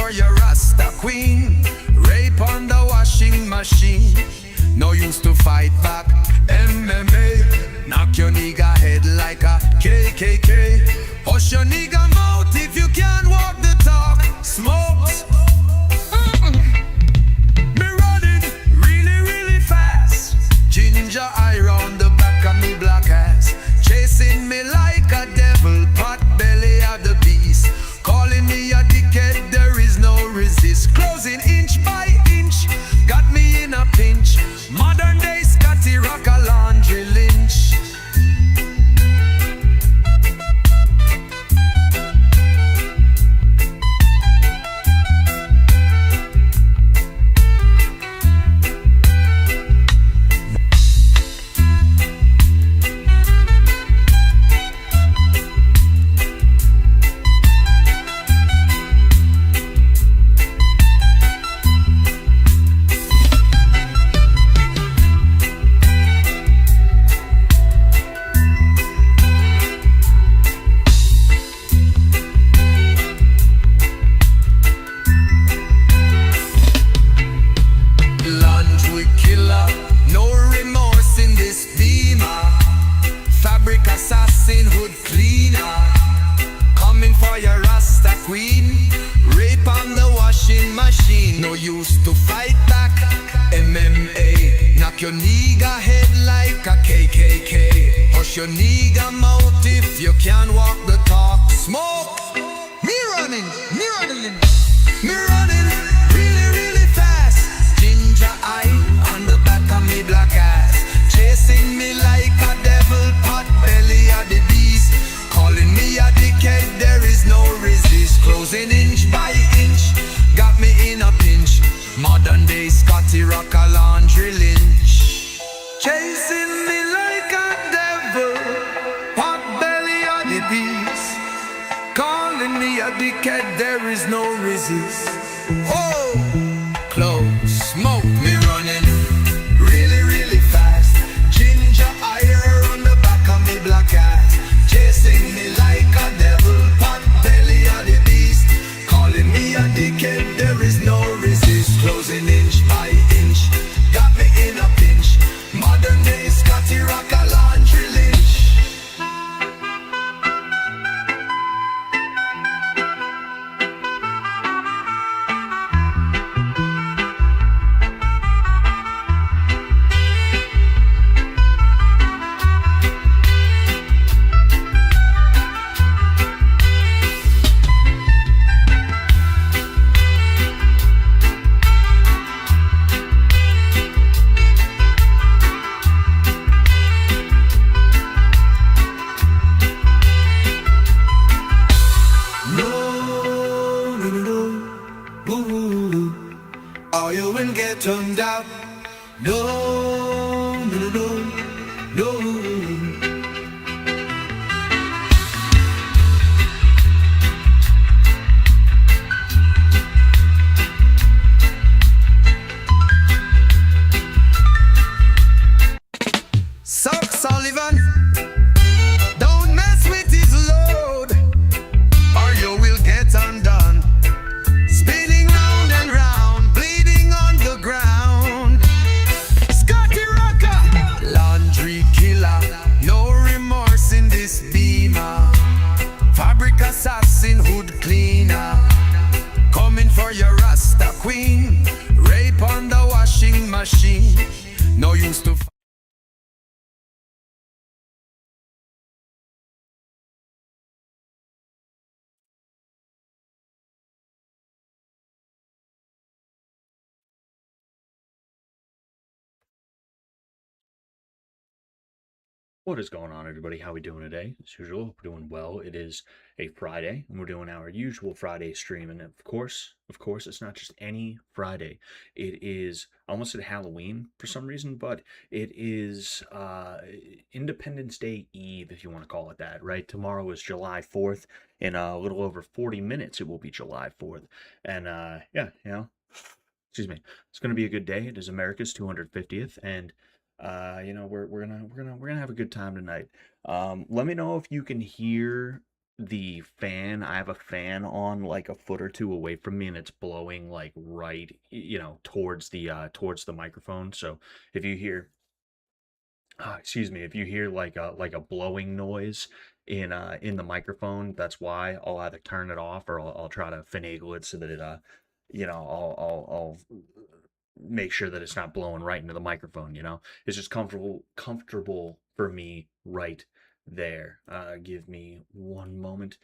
for your Rasta queen. Rape on the washing machine. No use to fight back. MMA. Knock your nigga head like a KKK. Hush your nigga mouth if you can't walk the talk. Smokes. Me running really, really fast. Ginger eye round the back of me black ass. Chasing me like a devil. Pot belly of the beast. Calling me a dickhead, there is no resist. Closing inch by inch, got me in a pinch. Modern day Scotty Rock a laundry lynch. Assassin, hood cleaner, coming for your Rasta queen. Rape on the washing machine. No use to fight back. MMA. Knock your nigga head like a KKK. Hush your nigga mouth if you can't walk the talk. Smoke. Me running really, really fast. Ginger eye on the back of me black ass. Chasing me like a devil, pot belly of the beast. Calling me a dickhead, there is no resist. Closing inch by inch, got me in a pinch. Modern day Scotty Rock a laundry lynch. Chasing me like a devil, pot belly of the beast. Calling me a dickhead, there is no resist. Oh, close, smoke, me running really, really fast. Ginger eye on the back of me black ass. Chasing me like a devil, pot belly of the beast. Calling me a dickhead, there is no resist. Closing inch by inch, got me in a pinch. Modern day Scotty Rock a laundry lynch. Or you will get turned out. No, no, no, no, no. Suck Sullivan, don't mess with his load, or you will get undone. Spinning round and round, bleeding on the ground. Scotty Rocker, laundry killer, no remorse in this beamer. Fabric assassin, hood cleaner, coming for your Rasta queen. Rape on the washing machine. No use to What is going on, everybody? How we doing today? As usual, we're doing well. It is a Friday, and we're doing our usual Friday stream. And of course, it's not just any Friday. It is, I almost said Halloween for some reason, but it is Independence Day Eve, if you want to call it that, right? Tomorrow is July 4th. In a little over 40 minutes, it will be July 4th. And yeah, excuse me, it's going to be a good day. It is America's 250th, and we're gonna have a good time tonight. Let me know if you can hear the fan, I have a fan on like a foot or two away from me, and it's blowing like right, towards the microphone. So if you hear excuse me, if you hear like a blowing noise in the microphone, that's why. I'll either turn it off, or I'll try to finagle it so that I'll make sure that it's not blowing right into the microphone. It's just comfortable for me right there. Give me one moment.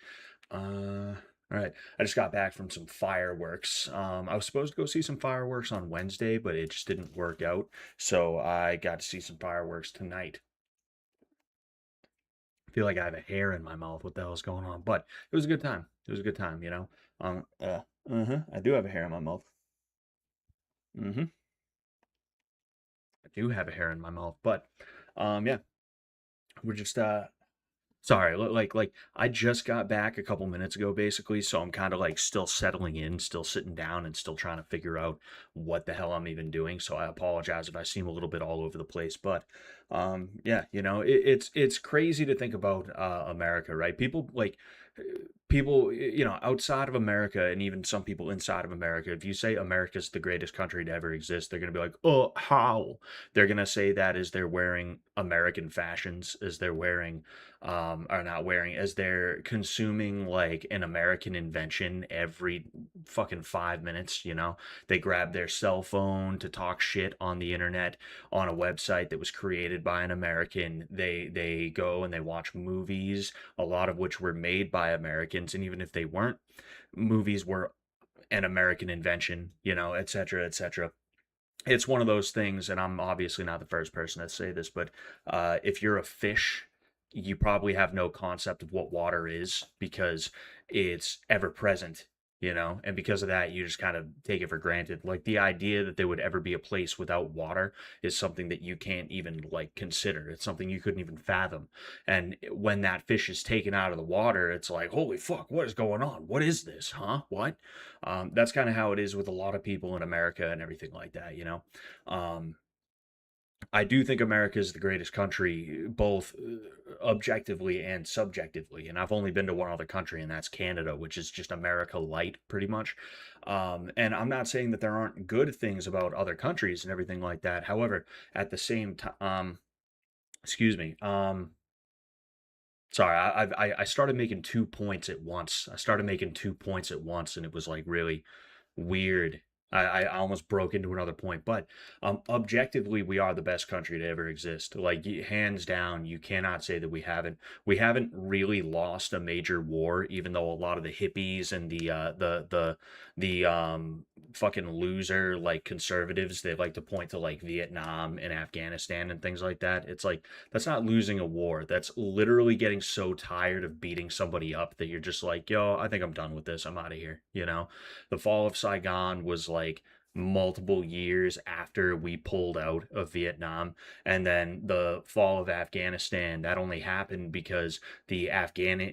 All right. I just got back from some fireworks. I was supposed to go see some fireworks on Wednesday, but it just didn't work out. So I got to see some fireworks tonight. I feel like I have a hair in my mouth. What the hell is going on? But it was a good time. It was a good time. Um, uh, I do have a hair in my mouth. Mm-hmm. I do have a hair in my mouth. But, yeah, we're just sorry, I just got back a couple minutes ago, basically, so I'm kind of like still settling in, still sitting down, and still trying to figure out what the hell I'm even doing. So I apologize if I seem a little bit all over the place, but yeah, it's crazy to think about America, right? People outside of America, and even some people inside of America, if you say America's the greatest country to ever exist, they're gonna be like, oh, how? They're gonna say that as they're wearing American fashions, as they're wearing are not wearing, as they're consuming like an American invention every fucking 5 minutes. They grab their cell phone to talk shit on the internet on a website that was created by an American. They go and they watch movies, a lot of which were made by Americans, and even if they weren't, movies were an American invention, et cetera, et cetera. It's one of those things, and I'm obviously not the first person to say this, but if you're a fish, you probably have no concept of what water is because it's ever present, and because of that, you just kind of take it for granted. Like the idea that there would ever be a place without water is something that you can't even like consider. It's something you couldn't even fathom. And when that fish is taken out of the water, it's like, holy fuck, what is going on? What is this? Huh? What? That's kind of how it is with a lot of people in America and everything like that. Um, I do think America is the greatest country, both objectively and subjectively. And I've only been to one other country, and that's Canada, which is just America light, pretty much. And I'm not saying that there aren't good things about other countries and everything like that. However, at the same time, excuse me. Sorry, I started making 2 points at once. I started making 2 points at once, and it was like really weird. I almost broke into another point, but objectively, we are the best country to ever exist. Like hands down, you cannot say that we haven't. We haven't really lost a major war, even though a lot of the hippies and the fucking loser like conservatives, they like to point to like Vietnam and Afghanistan and things like that. It's like that's not losing a war. That's literally getting so tired of beating somebody up that you're just like, yo, I think I'm done with this. I'm out of here. The fall of Saigon was like multiple years after we pulled out of Vietnam, and then the fall of Afghanistan, that only happened because Afghanistan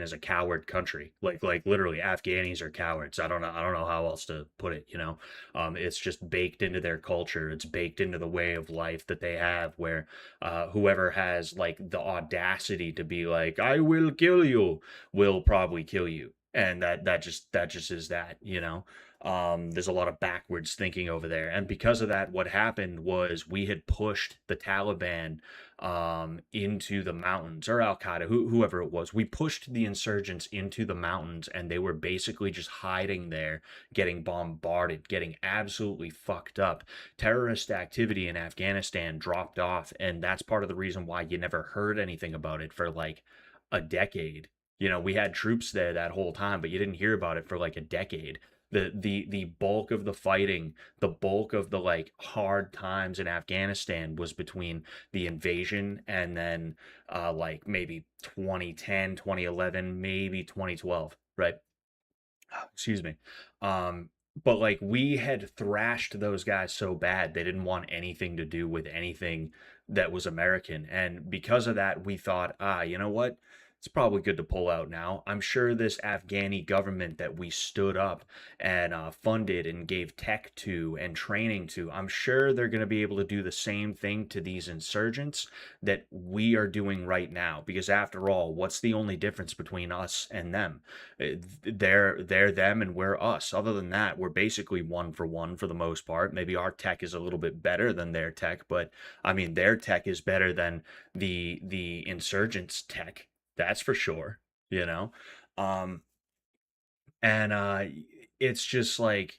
is a coward country. Like literally Afghanis are cowards. I don't know how else to put it. It's just baked into their culture. It's baked into the way of life that they have, where whoever has like the audacity to be like, I will kill you, will probably kill you. And that just is that. There's a lot of backwards thinking over there, and because of that, what happened was we had pushed the Taliban into the mountains, or Al Qaeda, whoever it was. We pushed the insurgents into the mountains, and they were basically just hiding there, getting bombarded, getting absolutely fucked up. Terrorist activity in Afghanistan dropped off, and that's part of the reason why you never heard anything about it for like a decade. We had troops there that whole time, but you didn't hear about it for like a decade. The bulk of the fighting, the bulk of the like hard times in Afghanistan was between the invasion and then like maybe 2010, 2011, maybe 2012, right? Excuse me. Um, but like we had thrashed those guys so bad they didn't want anything to do with anything that was American. And because of that, we thought, you know what? it's probably good to pull out now. I'm sure this Afghani government that we stood up and funded and gave tech to and training to, I'm sure they're going to be able to do the same thing to these insurgents that we are doing right now. Because after all, what's the only difference between us and them? They're them and we're us. Other than that, we're basically one for the most part. Maybe our tech is a little bit better than their tech, but I mean their tech is better than the insurgents' tech, that's for sure, you know? Um, and it's just like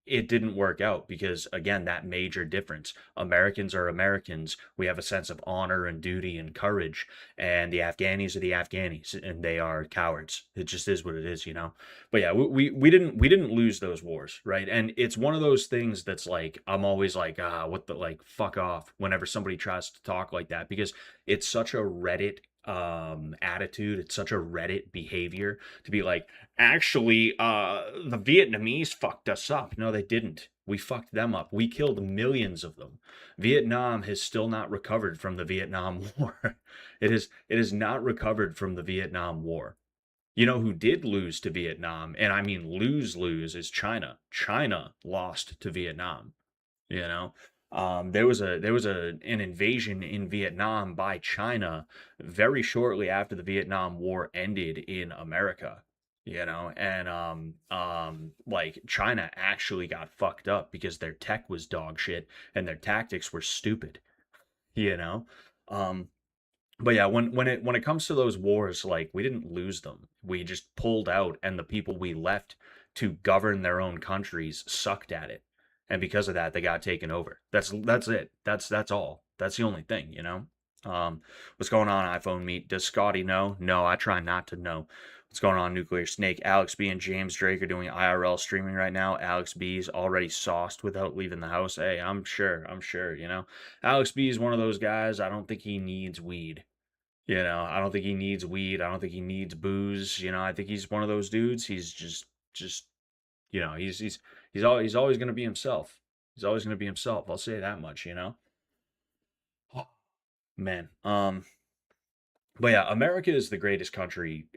it didn't work out because again, that major difference. Americans are Americans. We have a sense of honor and duty and courage, and the Afghanis are the Afghanis, and they are cowards. It just is what it is, you know. But yeah, we didn't lose those wars, right? And it's one of those things that's like I'm always like, what the like, fuck off whenever somebody tries to talk like that because it's such a Reddit attitude. It's such a Reddit behavior to be like, actually, the Vietnamese fucked us up. No, they didn't. We fucked them up. We killed millions of them. Vietnam has still not recovered from the Vietnam War. It is not recovered from the Vietnam War. You know who did lose to Vietnam, and I mean lose, is China. China lost to Vietnam. You know, there was an invasion in Vietnam by China very shortly after the Vietnam War ended in America. You know, and like China actually got fucked up because their tech was dog shit and their tactics were stupid. You know, um, but yeah, when it comes to those wars, like we didn't lose them. We just pulled out, and the people we left to govern their own countries sucked at it. And because of that, they got taken over. That's it. That's all. That's the only thing, you know? What's going on, iPhone Meet? Does Scotty know? No, I try not to know. What's going on, Nuclear Snake? Alex B and James Drake are doing IRL streaming right now. Alex B's already sauced without leaving the house. Hey, I'm sure, you know. Alex B is one of those guys, I don't think he needs weed. You know, I don't think he needs weed. I don't think he needs booze. You know, I think he's one of those dudes. He's just you know, he's always going to be himself. He's always going to be himself. I'll say that much, you know. Man, but yeah, America is the greatest country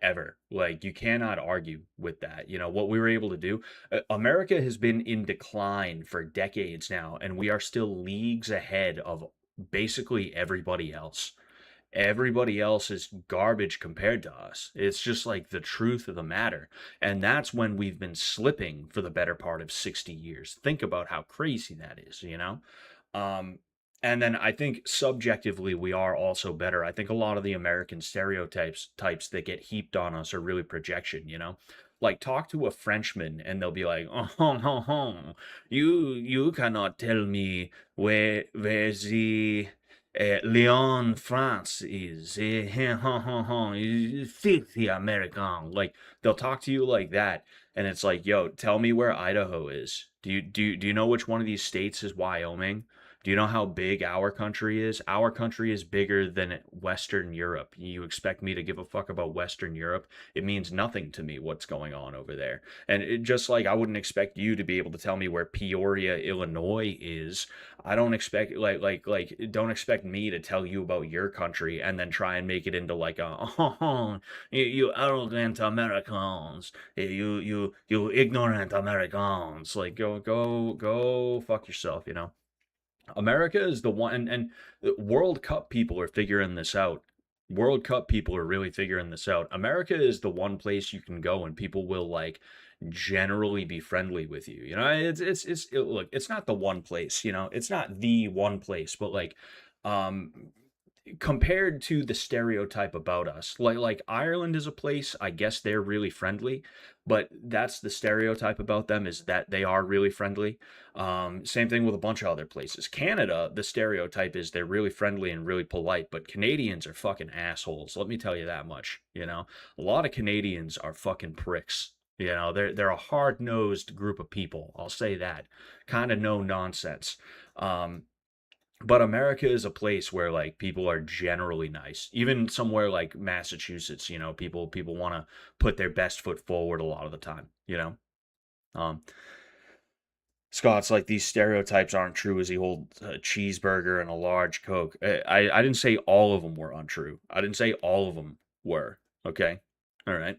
ever. Like you cannot argue with that. You know what we were able to do. America has been in decline for decades now, and we are still leagues ahead of basically everybody else. Everybody else is garbage compared to us. It's just like the truth of the matter. And that's when we've been slipping for the better part of 60 years. Think about how crazy that is, you know? Um, and then I think subjectively we are also better. I think a lot of the American stereotypes types that get heaped on us are really projection, you know? Like talk to a Frenchman and they'll be like, "Oh, you cannot tell me where the Lyon, France is filthy American." Like they'll talk to you like that, and it's like, "Yo, tell me where Idaho is. Do you know which one of these states is Wyoming? Do you know how big our country is? Our country is bigger than Western Europe. You expect me to give a fuck about Western Europe? It means nothing to me what's going on over there. And just like I wouldn't expect you to be able to tell me where Peoria, Illinois is. I don't expect don't expect me to tell you about your country and then try and make it into like a oh, you arrogant Americans, you ignorant Americans. Like go fuck yourself, you know. America is the one, and the World Cup people are figuring this out. World Cup people are really figuring this out. America is the one place you can go and people will like generally be friendly with you. You know, look, it's not the one place, you know, it's not the one place, but like um compared to the stereotype about us, like Ireland is a place, I guess they're really friendly, but that's the stereotype about them, is that they are really friendly. Same thing with a bunch of other places. Canada, the stereotype is they're really friendly and really polite, but Canadians are fucking assholes, let me tell you that much. You know, a lot of Canadians are fucking pricks. You know, they're a hard-nosed group of people, I'll say that. Kind of no nonsense. um but America is a place where like people are generally nice. Even somewhere like Massachusetts, you know, people want to put their best foot forward a lot of the time, you know. Um Scott's like these stereotypes aren't true as he holds a cheeseburger and a large Coke. I didn't say all of them were untrue. I didn't say all of them were. Okay. All right.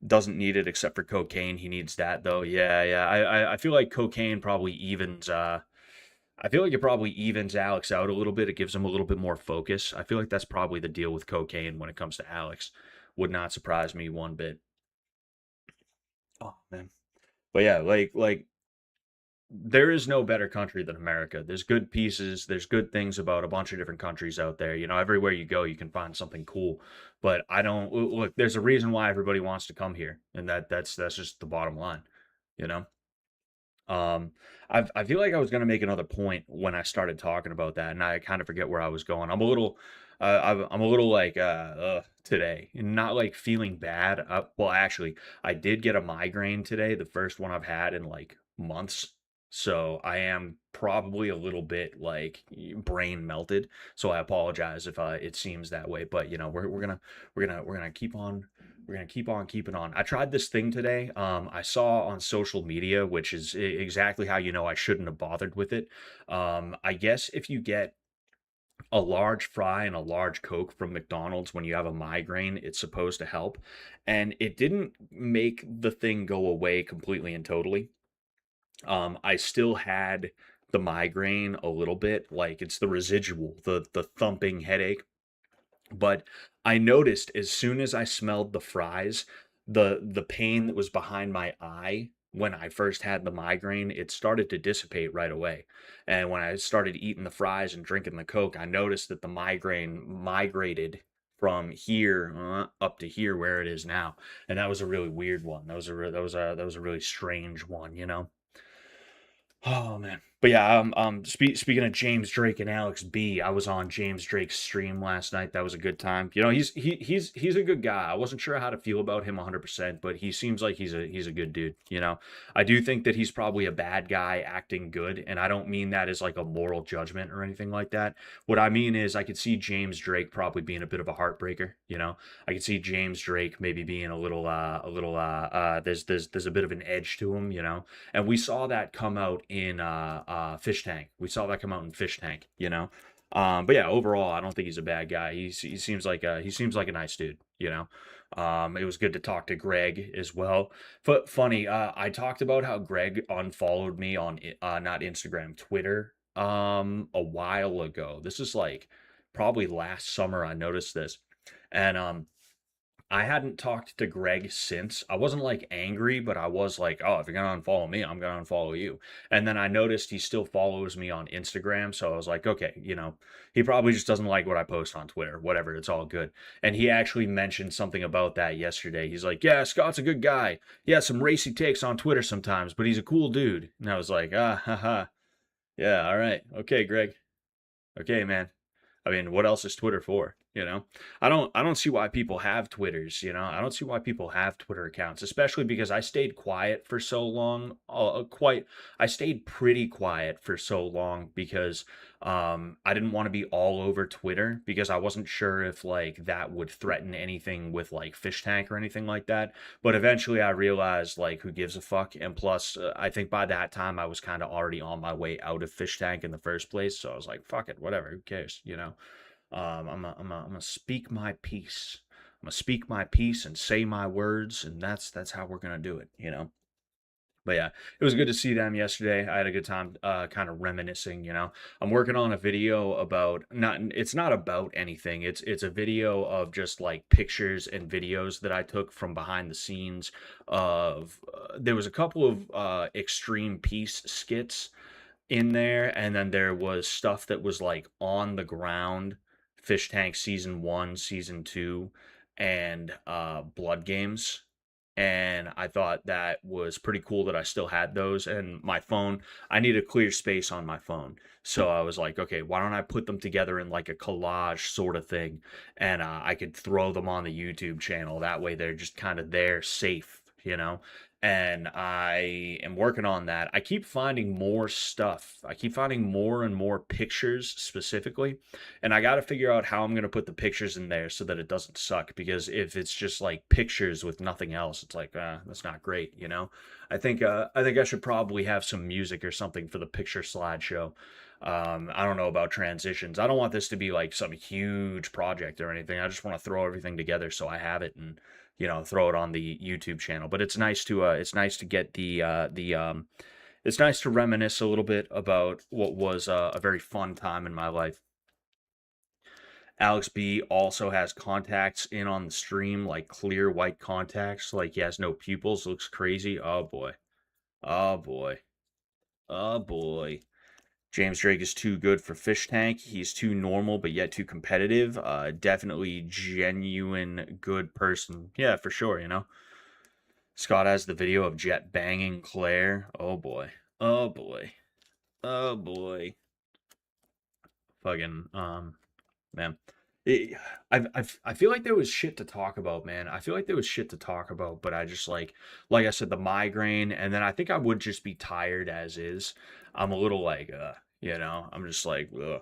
Doesn't need it except for cocaine. He needs that though. Yeah, yeah. I feel like cocaine probably evens I feel like it probably evens Alex out a little bit. It gives him a little bit more focus. I feel like that's probably the deal with cocaine when it comes to Alex. Would not surprise me one bit. Oh man. But yeah, like there is no better country than America. There's good pieces, there's good things about a bunch of different countries out there. You know, everywhere you go, you can find something cool. But I don't look, there's a reason why everybody wants to come here, and that's just the bottom line, you know? Um, I feel like I was gonna make another point when I started talking about that, and I kind of forget where I was going. I'm a little like today, and not like feeling bad. Well, actually, I did get a migraine today, the first one I've had in like months. So I am probably a little bit like brain melted. So I apologize if it seems that way, but you know, we're gonna keep on we're gonna keep on keeping on. I tried this thing today. I saw on social media, which is exactly how you know I shouldn't have bothered with it. I guess if you get a large fry and a large Coke from McDonald's when you have a migraine, it's supposed to help. And it didn't make the thing go away completely and totally. I still had the migraine a little bit, like it's the residual, the thumping headache. But I noticed as soon as I smelled the fries, the pain that was behind my eye when I first had the migraine, it started to dissipate right away. And when I started eating the fries and drinking the Coke, I noticed that the migraine migrated from here up to here where it is now. And that was a really weird one. That was a really strange one, you know. Oh man. But yeah, speaking of James Drake and Alex B, I was on James Drake's stream last night. That was a good time. You know, he's a good guy. I wasn't sure how to feel about him 100%, but he seems like he's a good dude, you know. I do think that he's probably a bad guy acting good, and I don't mean that as like a moral judgment or anything like that. What I mean is I could see James Drake probably being a bit of a heartbreaker, you know. I could see James Drake maybe being there's a bit of an edge to him, you know, and we saw that come out in Fish Tank. We saw that come out in Fish Tank, you know. But yeah, overall, I don't think he's a bad guy. He seems like a nice dude, you know. It was good to talk to Greg as well. But funny, I talked about how Greg unfollowed me on not Instagram, Twitter, a while ago. This is like probably last summer. I noticed this, and I hadn't talked to Greg since. I wasn't like angry, but I was like, oh, if you're gonna unfollow me, I'm gonna unfollow you. And then I noticed he still follows me on Instagram. So I was like, okay, you know, he probably just doesn't like what I post on Twitter. Whatever, it's all good. And he actually mentioned something about that yesterday. He's like, yeah, Scott's a good guy. He has some racy takes on Twitter sometimes, but he's a cool dude. And I was like, ah, haha. Yeah, all right. Okay, Greg. Okay, man. I mean, what else is Twitter for? You know, I don't see why people have Twitters. You know, I don't see why people have Twitter accounts, especially because I stayed quiet for so long. I stayed pretty quiet for so long because I didn't want to be all over Twitter because I wasn't sure if like that would threaten anything with like Fish Tank or anything like that. But eventually, I realized like who gives a fuck. And plus, I think by that time I was kind of already on my way out of Fish Tank in the first place. So I was like, fuck it, whatever, who cares, you know. I'm gonna speak my piece. I'm gonna speak my piece and say my words, and that's how we're gonna do it, you know. But yeah, it was good to see them yesterday. I had a good time, kind of reminiscing. You know, I'm working on a video about not. It's not about anything. It's a video of just like pictures and videos that I took from behind the scenes. Of there was a couple of extreme peace skits in there, and then there was stuff that was like on the ground, Fish Tank season 1, season 2, and Blood Games. And I thought that was pretty cool that I still had those. And my phone, I need a clear space on my phone. So I was like, okay, why don't I put them together in like a collage sort of thing? And I could throw them on the YouTube channel. That way they're just kind of there safe, you know? And I am working on that. I keep finding more stuff. I keep finding more and more pictures specifically. And I got to figure out how I'm going to put the pictures in there so that it doesn't suck. Because if it's just like pictures with nothing else, it's like, that's not great, you know? I think I should probably have some music or something for the picture slideshow. I don't know about transitions. I don't want this to be like some huge project or anything. I just want to throw everything together so I have it and throw it on the YouTube channel. But it's nice to get it's nice to reminisce a little bit about what was a very fun time in my life. Alex B also has contacts in on the stream, like clear white contacts, like he has no pupils. Looks crazy. Oh boy. Oh boy. Oh boy. James Drake is too good for Fish Tank. He's too normal, but yet too competitive. Definitely genuine good person. Yeah, for sure, you know. Scott has the video of Jet banging Claire. Oh boy. Oh boy. Oh boy. Fucking, man. It, I feel like there was shit to talk about, man. I feel like there was shit to talk about, but I just like I said, the migraine, and then I think I would just be tired as is. I'm a little like, I'm just like, ugh.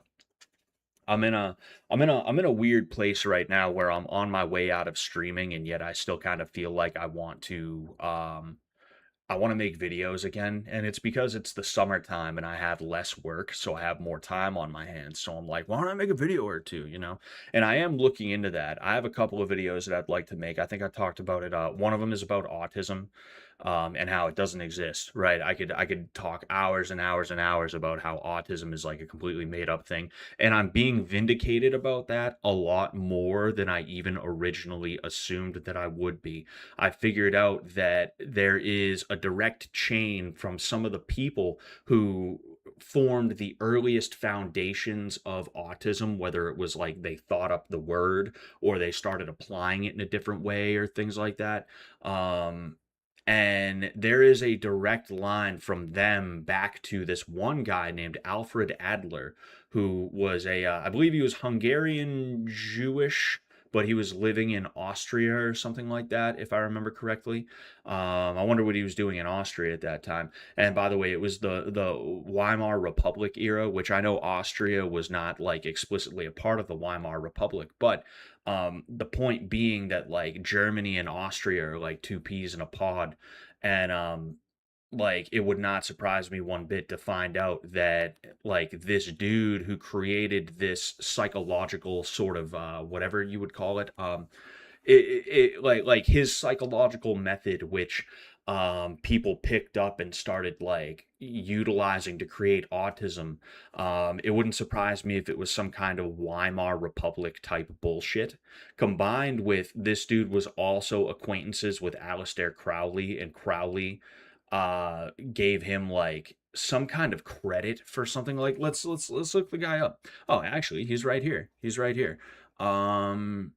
I'm in a weird place right now where I'm on my way out of streaming, and yet I still kind of feel like I want to make videos again, and it's because it's the summertime and I have less work, so I have more time on my hands. So I'm like, why don't I make a video or two, you know? And I am looking into that. I have a couple of videos that I'd like to make. I think I talked about it. One of them is about autism, and how it doesn't exist, right? I could talk hours and hours and hours about how autism is like a completely made up thing, and I'm being vindicated about that a lot more than I even originally assumed that I would be. I figured out that there is a direct chain from some of the people who formed the earliest foundations of autism, whether it was like they thought up the word or they started applying it in a different way or things like that. And there is a direct line from them back to this one guy named Alfred Adler, who was I believe he was Hungarian Jewish, but he was living in Austria or something like that, if I remember correctly. I wonder what he was doing in Austria at that time. And by the way, it was the Weimar Republic era, which I know Austria was not like explicitly a part of the Weimar Republic, but the point being that like Germany and Austria are like two peas in a pod, and like it would not surprise me one bit to find out that like this dude who created this psychological sort of whatever you would call it, like his psychological method, which people picked up and started like utilizing to create autism. It wouldn't surprise me if it was some kind of Weimar Republic type bullshit, combined with this dude was also acquaintances with Aleister Crowley, and Crowley gave him like some kind of credit for something. Like let's look the guy up. Oh, actually, he's right here. He's right here. um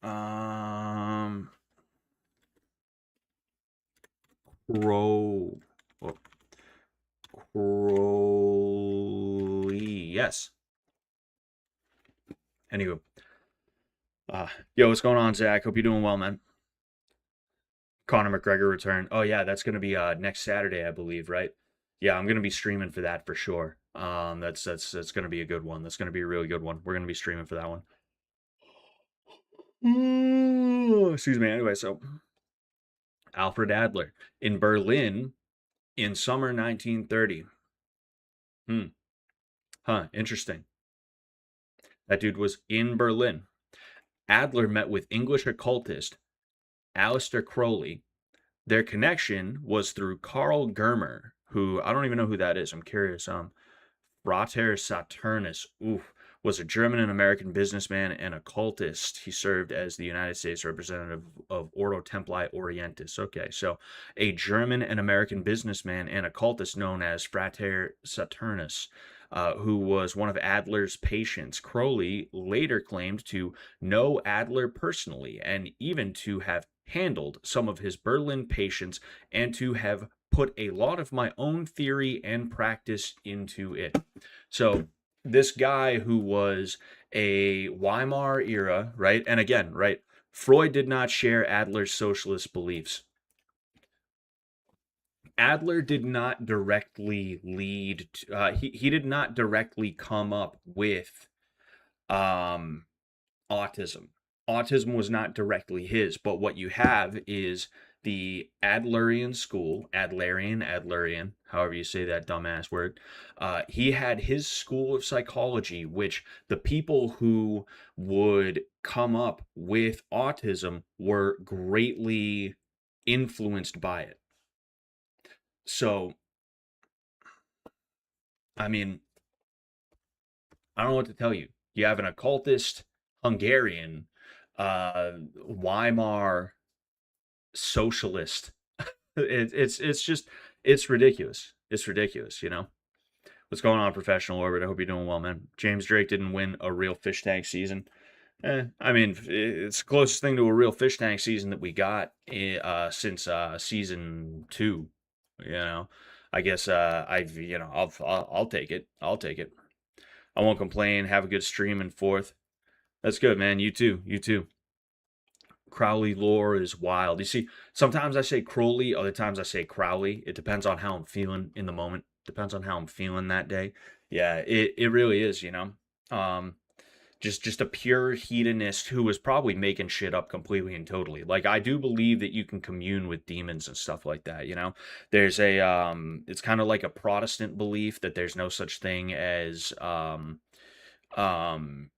um Crow. Oh, Crowley. Yes. Anywho. Yo, what's going on, Zach? Hope you're doing well, man. Conor McGregor return. Oh yeah, that's gonna be next Saturday, I believe, right? Yeah, I'm gonna be streaming for that for sure. That's gonna be a good one. That's gonna be a really good one. We're gonna be streaming for that one. Excuse me. Anyway, so Alfred Adler in Berlin in summer 1930. Hmm. Huh. Interesting. That dude was in Berlin. Adler met with English occultist Aleister Crowley. Their connection was through Karl Germer, who I don't even know who that is. I'm curious. Frater Saturnus, was a German and American businessman and occultist. He served as the United States representative of Ordo Templi Orientis. Okay, so a German and American businessman and occultist known as Frater Saturnus, who was one of Adler's patients. Crowley later claimed to know Adler personally and even to have handled some of his Berlin patients and to have put a lot of my own theory and practice into it. So this guy who was a Weimar era, right? And again, right? Freud did not share Adler's socialist beliefs. Adler did not directly he did not directly come up with um autism. Autism was not directly his, but what you have is the Adlerian school, Adlerian, however you say that dumbass word. He had his school of psychology, which the people who would come up with autism were greatly influenced by it. So, I mean, I don't know what to tell you. You have an occultist Hungarian, Weimar socialist. It's just it's ridiculous. It's ridiculous, you know. What's going on, professional orbit? I hope you're doing well, man. James Drake didn't win a real fish tank season. I mean, it's the closest thing to a real fish tank season that we got since season 2. You know, I guess I'll take it. I'll take it. I won't complain. Have a good stream and forth. That's good, man. You too. You too. Crowley lore is wild. You see, sometimes I say Crowley, other times I say Crowley. It depends on how I'm feeling in the moment. Depends on how I'm feeling that day. Yeah, it really is, you know. Um, just a pure hedonist who was probably making shit up completely and totally. Like I do believe that you can commune with demons and stuff like that, you know. There's a it's kind of like a Protestant belief that there's no such thing as um um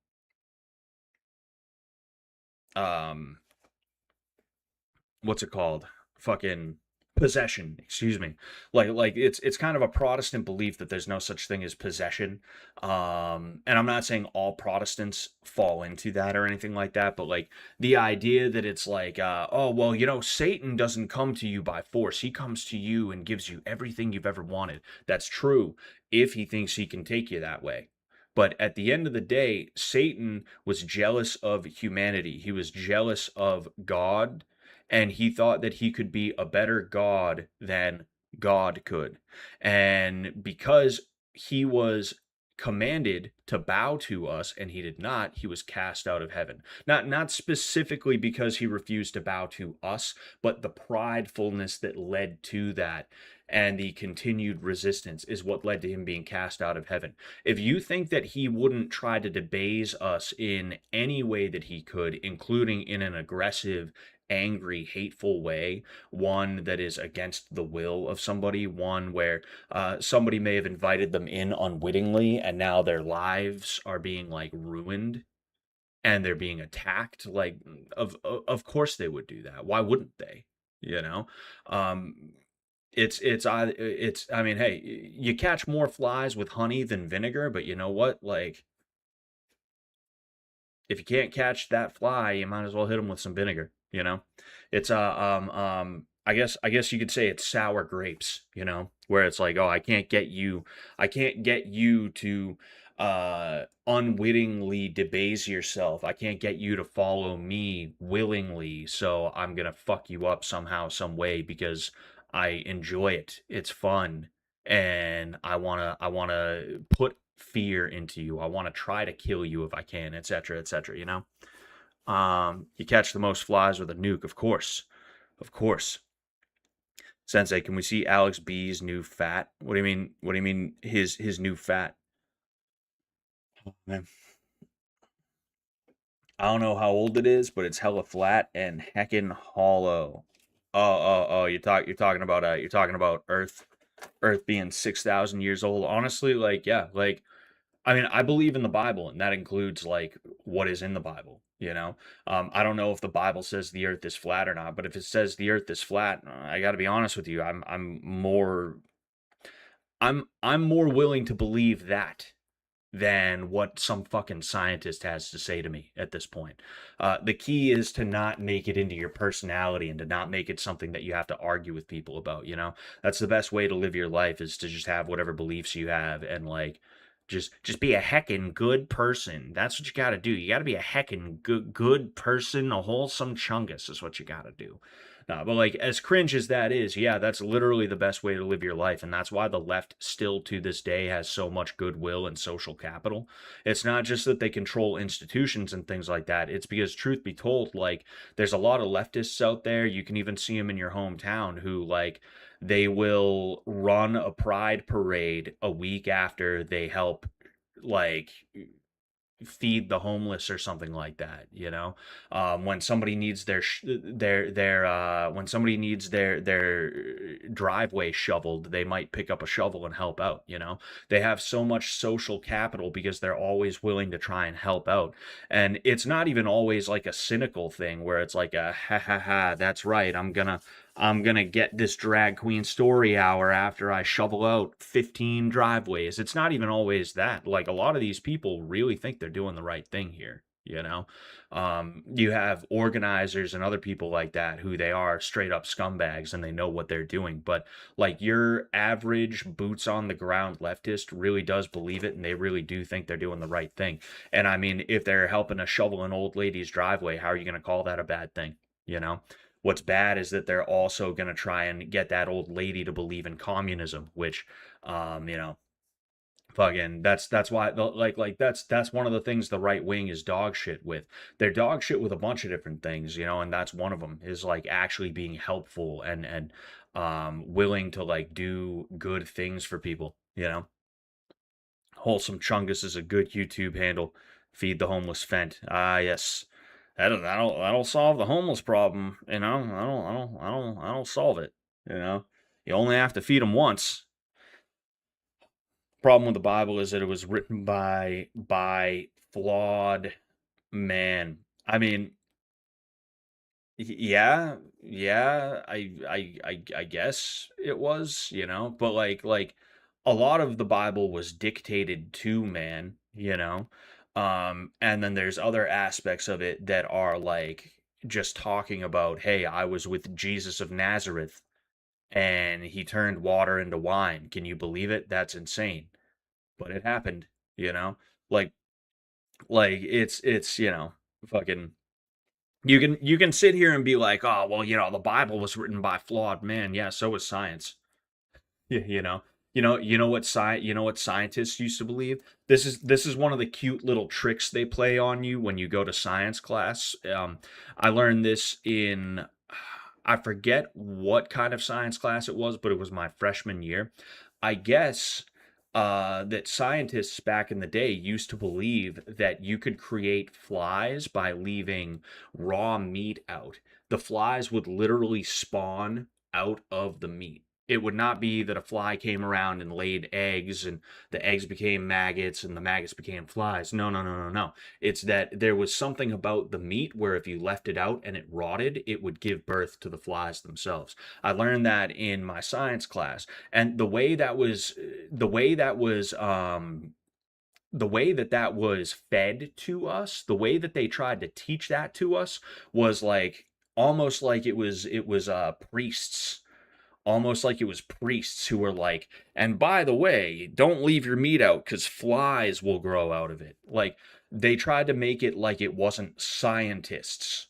what's it called? Fucking possession, excuse me. Like it's kind of a Protestant belief that there's no such thing as possession. And I'm not saying all Protestants fall into that or anything like that, but like the idea that it's like oh well, you know, Satan doesn't come to you by force. He comes to you and gives you everything you've ever wanted. That's true if he thinks he can take you that way. But at the end of the day, Satan was jealous of humanity. He was jealous of God, and he thought that he could be a better God than God could. And because he was commanded to bow to us and he did not, he was cast out of heaven. Not specifically because he refused to bow to us, but the pridefulness that led to that and the continued resistance is what led to him being cast out of heaven. If you think that he wouldn't try to debase us in any way that he could, including in an aggressive, angry, hateful way, one that is against the will of somebody, one where somebody may have invited them in unwittingly and now their lives are being like ruined and they're being attacked, like of course they would do that. Why wouldn't they? You know, um, it's I mean, hey, you catch more flies with honey than vinegar, but you know what? Like, if you can't catch that fly, you might as well hit them with some vinegar, you know? It's I guess you could say it's sour grapes, you know, where it's like, oh, I can't get you to unwittingly debase yourself. I can't get you to follow me willingly, so I'm gonna fuck you up somehow, some way because I enjoy it. It's fun and I wanna put fear into you. I want to try to kill you if I can, etc., etc., you know? You catch the most flies with a nuke, of course. Of course. Sensei, can we see Alex B's new fat? What do you mean? What do you mean his new fat? Oh, man. I don't know how old it is, but it's hella flat and heckin' hollow. Oh, you're talking about Earth being 6,000 years old. Honestly, like yeah, like I mean, I believe in the Bible, and that includes like what is in the Bible. You know, I don't know if the Bible says the Earth is flat or not, but if it says the Earth is flat, I got to be honest with you. I'm more willing to believe that than what some fucking scientist has to say to me at this point. The key is to not make it into your personality and to not make it something that you have to argue with people about, you know? That's the best way to live your life is to just have whatever beliefs you have and like just be a heckin' good person. That's what you got to do. You got to be a heckin' good person, a wholesome chungus is what you got to do. Nah, but like as cringe as that is, yeah, that's literally the best way to live your life, and that's why the left still to this day has so much goodwill and social capital. It's not just that they control institutions and things like that. It's because, truth be told, like there's a lot of leftists out there. You can even see them in your hometown who like they will run a pride parade a week after they help like feed the homeless or something like that, you know. When somebody needs their when somebody needs their driveway shoveled, they might pick up a shovel and help out, you know. They have so much social capital because they're always willing to try and help out. And it's not even always like a cynical thing where it's like a ha ha ha, that's right, I'm gonna get this drag queen story hour after I shovel out 15 driveways. It's not even always that. Like a lot of these people really think they're doing the right thing here. You know, you have organizers and other people like that who they are straight up scumbags and they know what they're doing. But like your average boots on the ground leftist really does believe it and they really do think they're doing the right thing. And I mean, if they're helping to shovel an old lady's driveway, how are you going to call that a bad thing? You know? What's bad is that they're also going to try and get that old lady to believe in communism, which, you know, fucking that's why that's one of the things the right wing is dog shit with. They're dog shit with a bunch of different things, you know, and that's one of them is like actually being helpful and willing to like do good things for people, you know. Wholesome Chungus is a good YouTube handle. Feed the homeless Fent. Ah, yes. That'll solve the homeless problem. You know, I don't solve it. You know, you only have to feed them once. Problem with the Bible is that it was written by flawed man. I mean, yeah, yeah, I guess it was, you know, but like a lot of the Bible was dictated to man, you know. And then there's other aspects of it that are like just talking about, hey, I was with Jesus of Nazareth and he turned water into wine. Can you believe it? That's insane. But it happened, you know? Like it's, you know, fucking you can sit here and be like, "Oh, well, you know, the Bible was written by flawed men." Yeah, so was science. You know. You know what scientists used to believe? This is one of the cute little tricks they play on you when you go to science class. I learned this in I forget what kind of science class it was, but it was my freshman year. I guess that scientists back in the day used to believe that you could create flies by leaving raw meat out. The flies would literally spawn out of the meat. It would not be that a fly came around and laid eggs and the eggs became maggots and the maggots became flies. No, no, no, no, no. It's that there was something about the meat where if you left it out and it rotted, it would give birth to the flies themselves. I learned that in my science class. And the way that that was fed to us, the way that they tried to teach that to us was like almost like it was priests, almost like it was priests who were like, and by the way, don't leave your meat out because flies will grow out of it. Like they tried to make it like it wasn't scientists,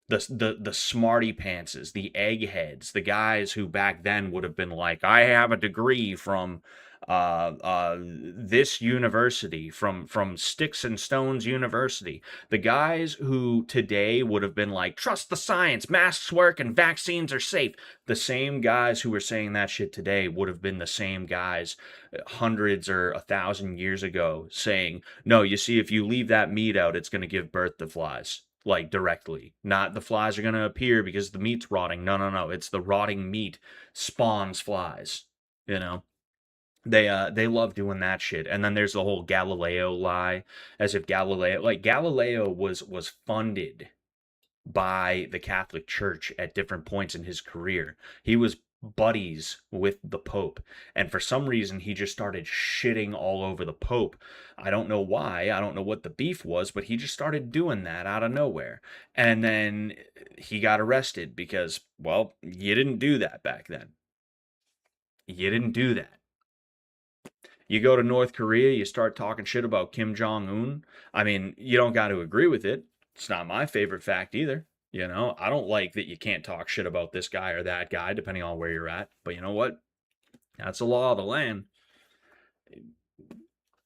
the smarty pantses, the eggheads, the guys who back then would have been like, I have a degree from this university, from Sticks and Stones University. The guys who today would have been like, trust the science, masks work, and vaccines are safe. The same guys who were saying that shit today would have been the same guys hundreds or 1,000 years ago saying, no, you see, if you leave that meat out, it's going to give birth to flies like directly. Not the flies are going to appear because the meat's rotting. No, no, no. It's the rotting meat spawns flies, you know. They love doing that shit. And then there's the whole Galileo lie, as if Galileo was funded by the Catholic Church at different points in his career. He was buddies with the Pope, and for some reason he just started shitting all over the Pope. I don't know why, I don't know what the beef was, but he just started doing that out of nowhere. And then he got arrested because, well, you didn't do that back then. You didn't do that. You go to North Korea, you start talking shit about Kim Jong Un. I mean, you don't got to agree with it. It's not my favorite fact either. You know, I don't like that you can't talk shit about this guy or that guy, depending on where you're at. But you know what? That's the law of the land.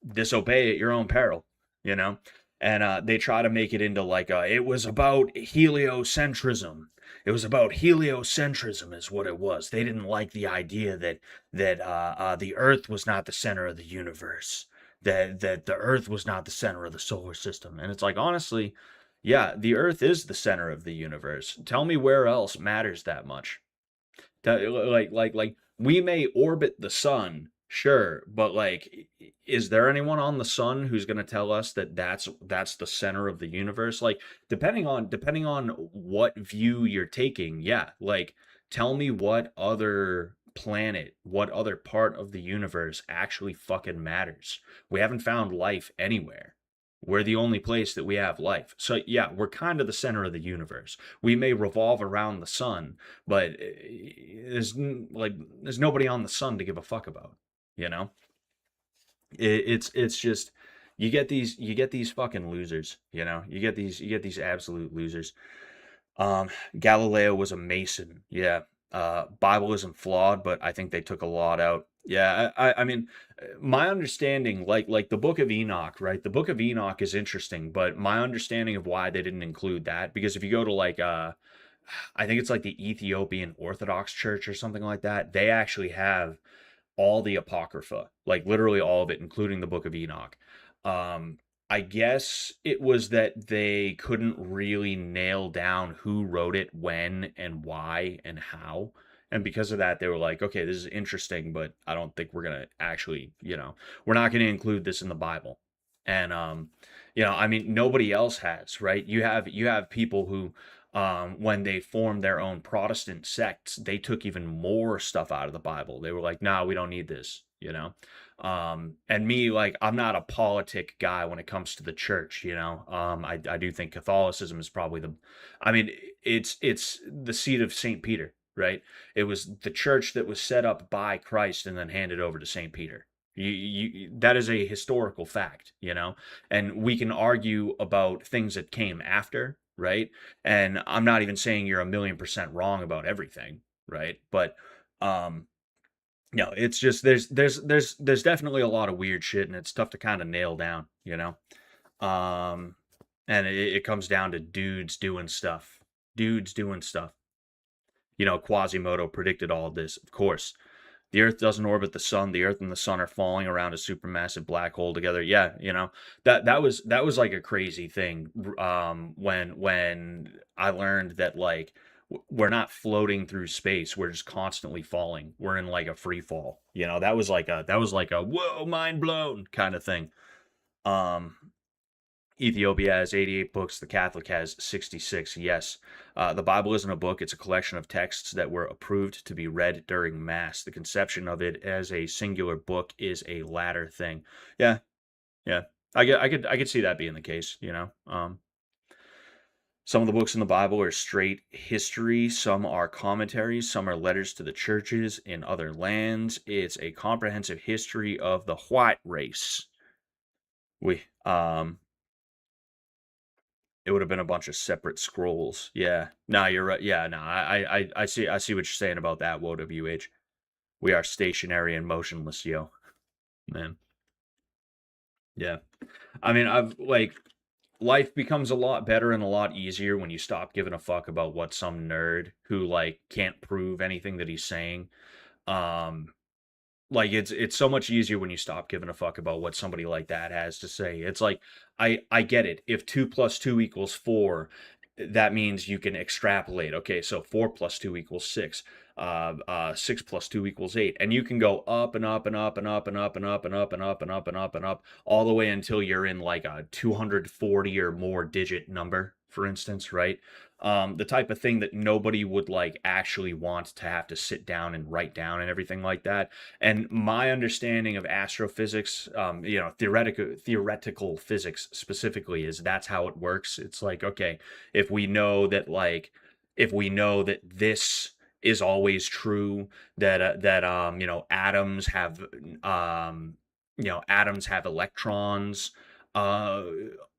Disobey at your own peril, you know? And they try to make it into like, it was about heliocentrism. It was about heliocentrism, is what it was. They didn't like the idea that the Earth was not the center of the universe, that the Earth was not the center of the solar system. And it's like, honestly, yeah, the Earth is the center of the universe. Tell me where else matters that much. Like we may orbit the sun, sure, but like, is there anyone on the sun who's going to tell us that that's the center of the universe? Like, depending on what view you're taking, yeah, like, tell me what other planet, what other part of the universe actually fucking matters. We haven't found life anywhere. We're the only place that we have life. So yeah, we're kind of the center of the universe. We may revolve around the sun, but there's nobody on the sun to give a fuck about, you know. It's just, you get these fucking losers, you know. You get these absolute losers. Galileo was a Mason, yeah. Bible isn't flawed, but I think they took a lot out. Yeah, I mean, my understanding, like the Book of Enoch, right? The Book of Enoch is interesting, but my understanding of why they didn't include that, because if you go to like I think it's like the Ethiopian Orthodox Church or something like that, they actually have all the Apocrypha, like literally all of it, including the Book of Enoch. Um, I guess it was that they couldn't really nail down who wrote it, when, and why, and how. And because of that, they were like, okay, this is interesting, but I don't think we're going to actually, we're not going to include this in the Bible. And, I mean, nobody else has, right? You have people who, when they formed their own Protestant sects, they took even more stuff out of the Bible. They were like, "Nah, we don't need this," you know. And me, like, I'm not a politic guy when it comes to the church, you know. I do think Catholicism is probably I mean, it's the seat of Saint Peter, right? It was the church that was set up by Christ and then handed over to Saint Peter. That is a historical fact, you know. And we can argue about things that came after, right? And I'm not even saying you're 1,000,000% wrong about everything, right? But um, no, it's just there's definitely a lot of weird shit, and it's tough to kind of nail down, you know. Um, and it comes down to dudes doing stuff. You know, Quasimodo predicted all of this, of course. The Earth doesn't orbit the sun. The Earth and the sun are falling around a supermassive black hole together. Yeah, you know, that was like a crazy thing. When I learned that, like, we're not floating through space. We're just constantly falling. We're in like a free fall. You know, that was like a whoa, mind blown kind of thing. Um, Ethiopia has 88 books. The Catholic has 66. Yes. The Bible isn't a book, it's a collection of texts that were approved to be read during Mass. The conception of it as a singular book is a latter thing. Yeah, yeah. I could see that being the case, you know. Some of the books in the Bible are straight history, some are commentaries, some are letters to the churches in other lands. It's a comprehensive history of the white race. We It would have been a bunch of separate scrolls. Yeah. No, you're right. Yeah, no, I see what you're saying about that, WH. We are stationary and motionless, yo. Man. Yeah. I mean, I've like, life becomes a lot better and a lot easier when you stop giving a fuck about what some nerd who like can't prove anything that he's saying. Um like, it's so much easier when you stop giving a fuck about what somebody like that has to say. It's like, I get it. If 2 plus 2 equals 4, that means you can extrapolate. Okay, so 4 plus 2 equals 6. 6 plus 2 equals 8. And you can go up and up and up and up and up and up and up and up and up and up and up all the way until you're in like a 240 or more digit number, for instance, right? The type of thing that nobody would like actually want to have to sit down and write down and everything like that. And my understanding of astrophysics, theoretical physics specifically, is that's how it works. It's like, okay, if we know that, like, if we know that this is always true, that atoms have electrons, uh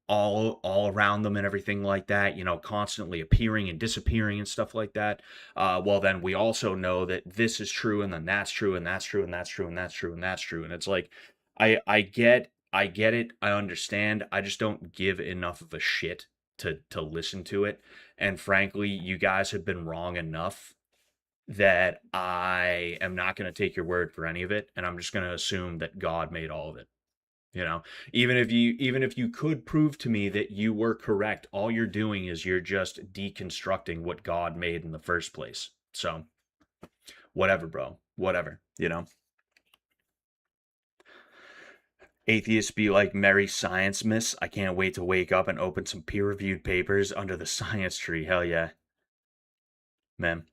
all around them and everything like that, constantly appearing and disappearing and stuff like that. Well, then we also know that this is true, and then that's true, and that's true, and that's true, and that's true, and that's true. And it's like, I get it, I understand. I just don't give enough of a shit to listen to it. And frankly, you guys have been wrong enough that I am not going to take your word for any of it, and I'm just going to assume that God made all of it. You know, even if you could prove to me that you were correct, all you're doing is you're just deconstructing what God made in the first place. So, whatever, bro. Whatever. Atheists be like merry science miss. I can't wait to wake up and open some peer-reviewed papers under the science tree. Hell yeah. Man.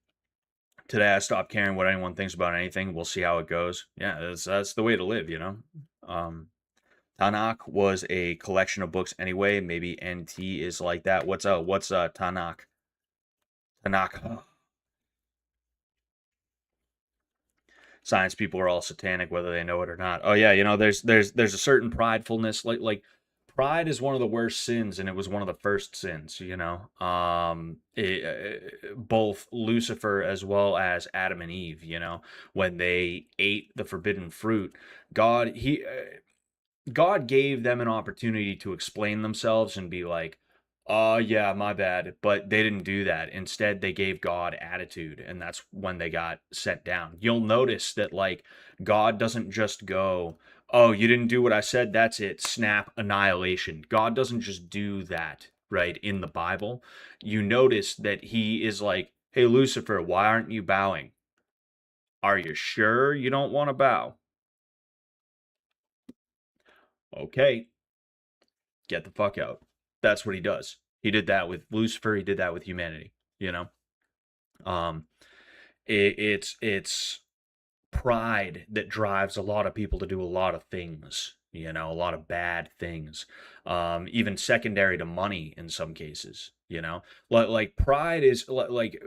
Today I stopped caring what anyone thinks about anything. We'll see how it goes. Yeah, that's the way to live. Tanakh was a collection of books anyway. Maybe NT is like that. What's Tanakh? Tanakh. Science people are all satanic, whether they know it or not. Oh yeah, there's a certain pridefulness. Pride is one of the worst sins, and it was one of the first sins. Both Lucifer as well as Adam and Eve. When they ate the forbidden fruit, God he God gave them an opportunity to explain themselves and be like, "Oh yeah, my bad." But they didn't do that. Instead, they gave God attitude, and that's when they got set down. You'll notice that like God doesn't just go, "Oh, you didn't do what I said, that's it. Snap, annihilation." God doesn't just do that, right? In the Bible, you notice that he is like, "Hey Lucifer, why aren't you bowing? Are you sure you don't want to bow?" Okay, get the fuck out. That's what he does. He did that with Lucifer. He did that with humanity. You know, um, it's pride that drives a lot of people to do a lot of things. A lot of bad things, even secondary to money in some cases. Like pride is like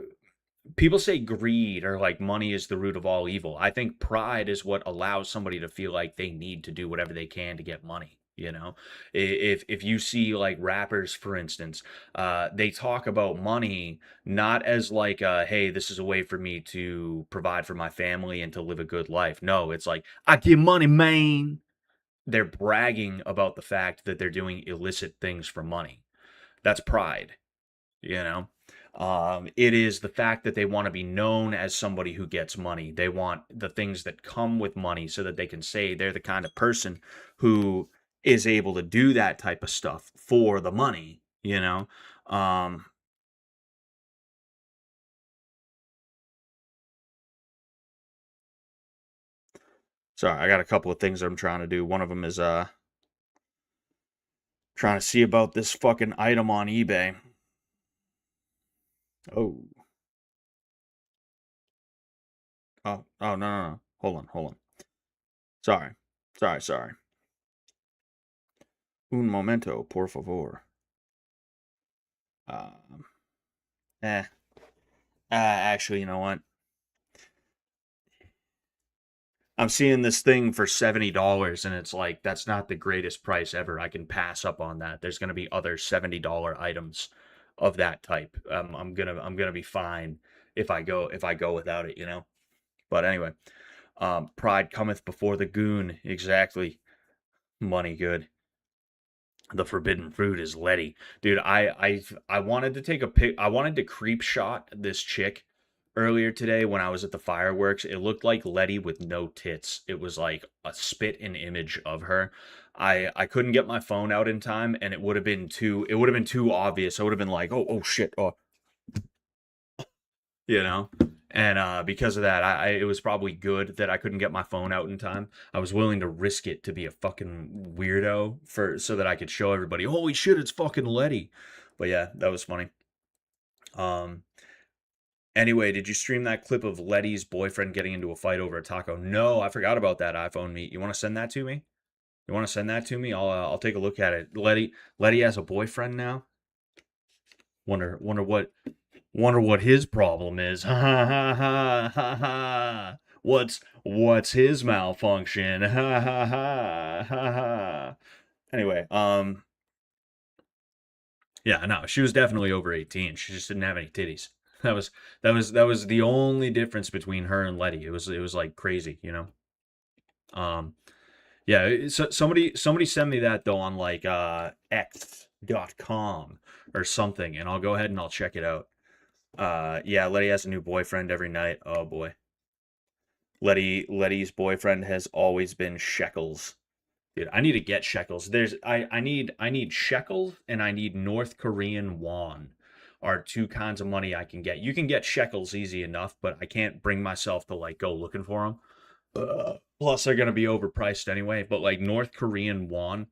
people say greed or like money is the root of all evil. I think pride is what allows somebody to feel like they need to do whatever they can to get money. If you see like rappers, for instance, they talk about money not as like, hey, this is a way for me to provide for my family and to live a good life. No, it's like, I get money, man. They're bragging about the fact that they're doing illicit things for money. That's pride you know it is the fact that they want to be known as somebody who gets money. They want the things that come with money so that they can say they're the kind of person who is able to do that type of stuff for the money. Sorry, I got a couple of things I'm trying to do. One of them is trying to see about this fucking item on eBay. Oh. Oh, no. Hold on. Sorry. Un momento, por favor. Um, eh. Actually, you know what? I'm seeing this thing for $70, and it's like that's not the greatest price ever. I can pass up on that. There's going to be other $70 items of that type. I'm gonna be fine if I go without it. But anyway, pride cometh before the goon. Exactly. Money good. The forbidden fruit is Letty. Dude, I wanted to take a pic. I wanted to creep shot this chick earlier today when I was at the fireworks. It looked like Letty with no tits. It was like a spit in image of her. I couldn't get my phone out in time, and it would have been too obvious. I would have been like, oh shit, oh, you know. And because of that, it was probably good that I couldn't get my phone out in time. I was willing to risk it to be a fucking weirdo so that I could show everybody, holy shit, it's fucking Letty. But yeah, that was funny. Um, Anyway, did you stream that clip of Letty's boyfriend getting into a fight over a taco? No, I forgot about that iPhone meet. You want to send that to me? You want to send that to me? I'll take a look at it. Letty has a boyfriend now. Wonder what his problem is. Ha ha ha ha ha. What's his malfunction? Ha ha ha ha ha. Anyway, Yeah, no, she was definitely over 18. She just didn't have any titties. That was the only difference between her and Letty. It was like crazy, you know. Um, yeah, so somebody send me that though on like x.com or something, and I'll go ahead and I'll check it out. Yeah, Letty has a new boyfriend every night. Oh boy. Letty's boyfriend has always been shekels. Dude, I need to get shekels. I need shekels and I need North Korean won are two kinds of money I can get. You can get shekels easy enough, but I can't bring myself to like go looking for them. Plus, they're gonna be overpriced anyway. But like North Korean won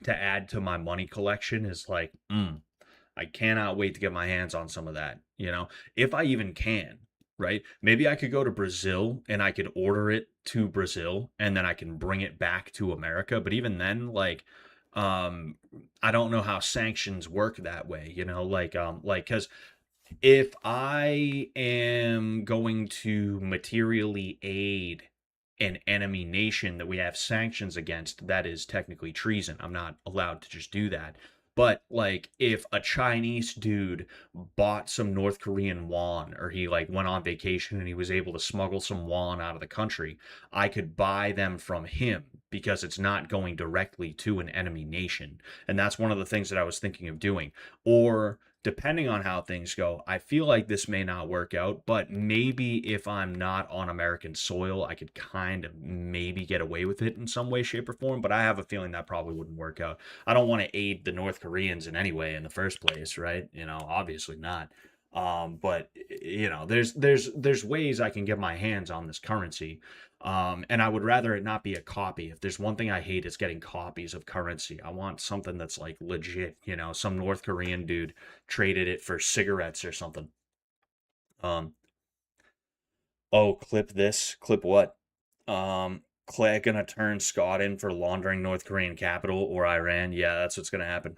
to add to my money collection is like, I cannot wait to get my hands on some of that, you know, if I even can, right? Maybe I could go to Brazil and I could order it to Brazil and then I can bring it back to America. But even then, like, um, I don't know how sanctions work that way, you know, because if I am going to materially aid an enemy nation that we have sanctions against, that is technically treason. I'm not allowed to just do that. But like if a Chinese dude bought some North Korean won or he like went on vacation and he was able to smuggle some won out of the country, I could buy them from him because it's not going directly to an enemy nation. And that's one of the things that I was thinking of doing. Or depending on how things go, I feel like this may not work out, but maybe if I'm not on American soil, I could kind of maybe get away with it in some way, shape, or form. But I have a feeling that probably wouldn't work out. I don't want to aid the North Koreans in any way in the first place, right? You know, obviously not. But you know, there's ways I can get my hands on this currency. And I would rather it not be a copy. If there's one thing I hate, it's getting copies of currency. I want something that's like legit, you know, some North Korean dude traded it for cigarettes or something. Um, oh, clip this. Clip what? Clay gonna turn Scott in for laundering North Korean capital or Iran. Yeah, that's what's gonna happen.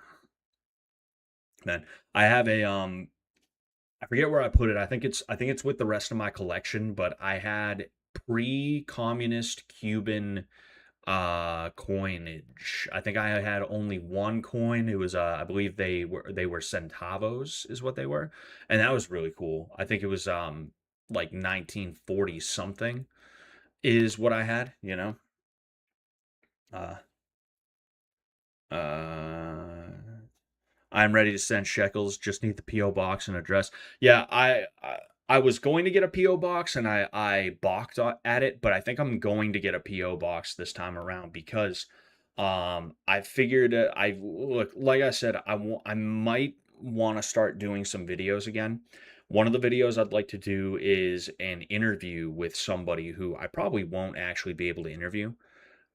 Man, I have a I forget where I put it. I think it's with the rest of my collection, but I had pre-communist Cuban coinage. I think I had only one coin. It was I believe they were centavos is what they were. And that was really cool. I think it was like 1940 something is what I had, you know. Uh uh I'm ready to send shekels. Just need the PO box and address. Yeah, I was going to get a PO box and I balked at it, but I think I'm going to get a PO box this time around because I figured I look like I said I might want to start doing some videos again. One of the videos I'd like to do is an interview with somebody who I probably won't actually be able to interview.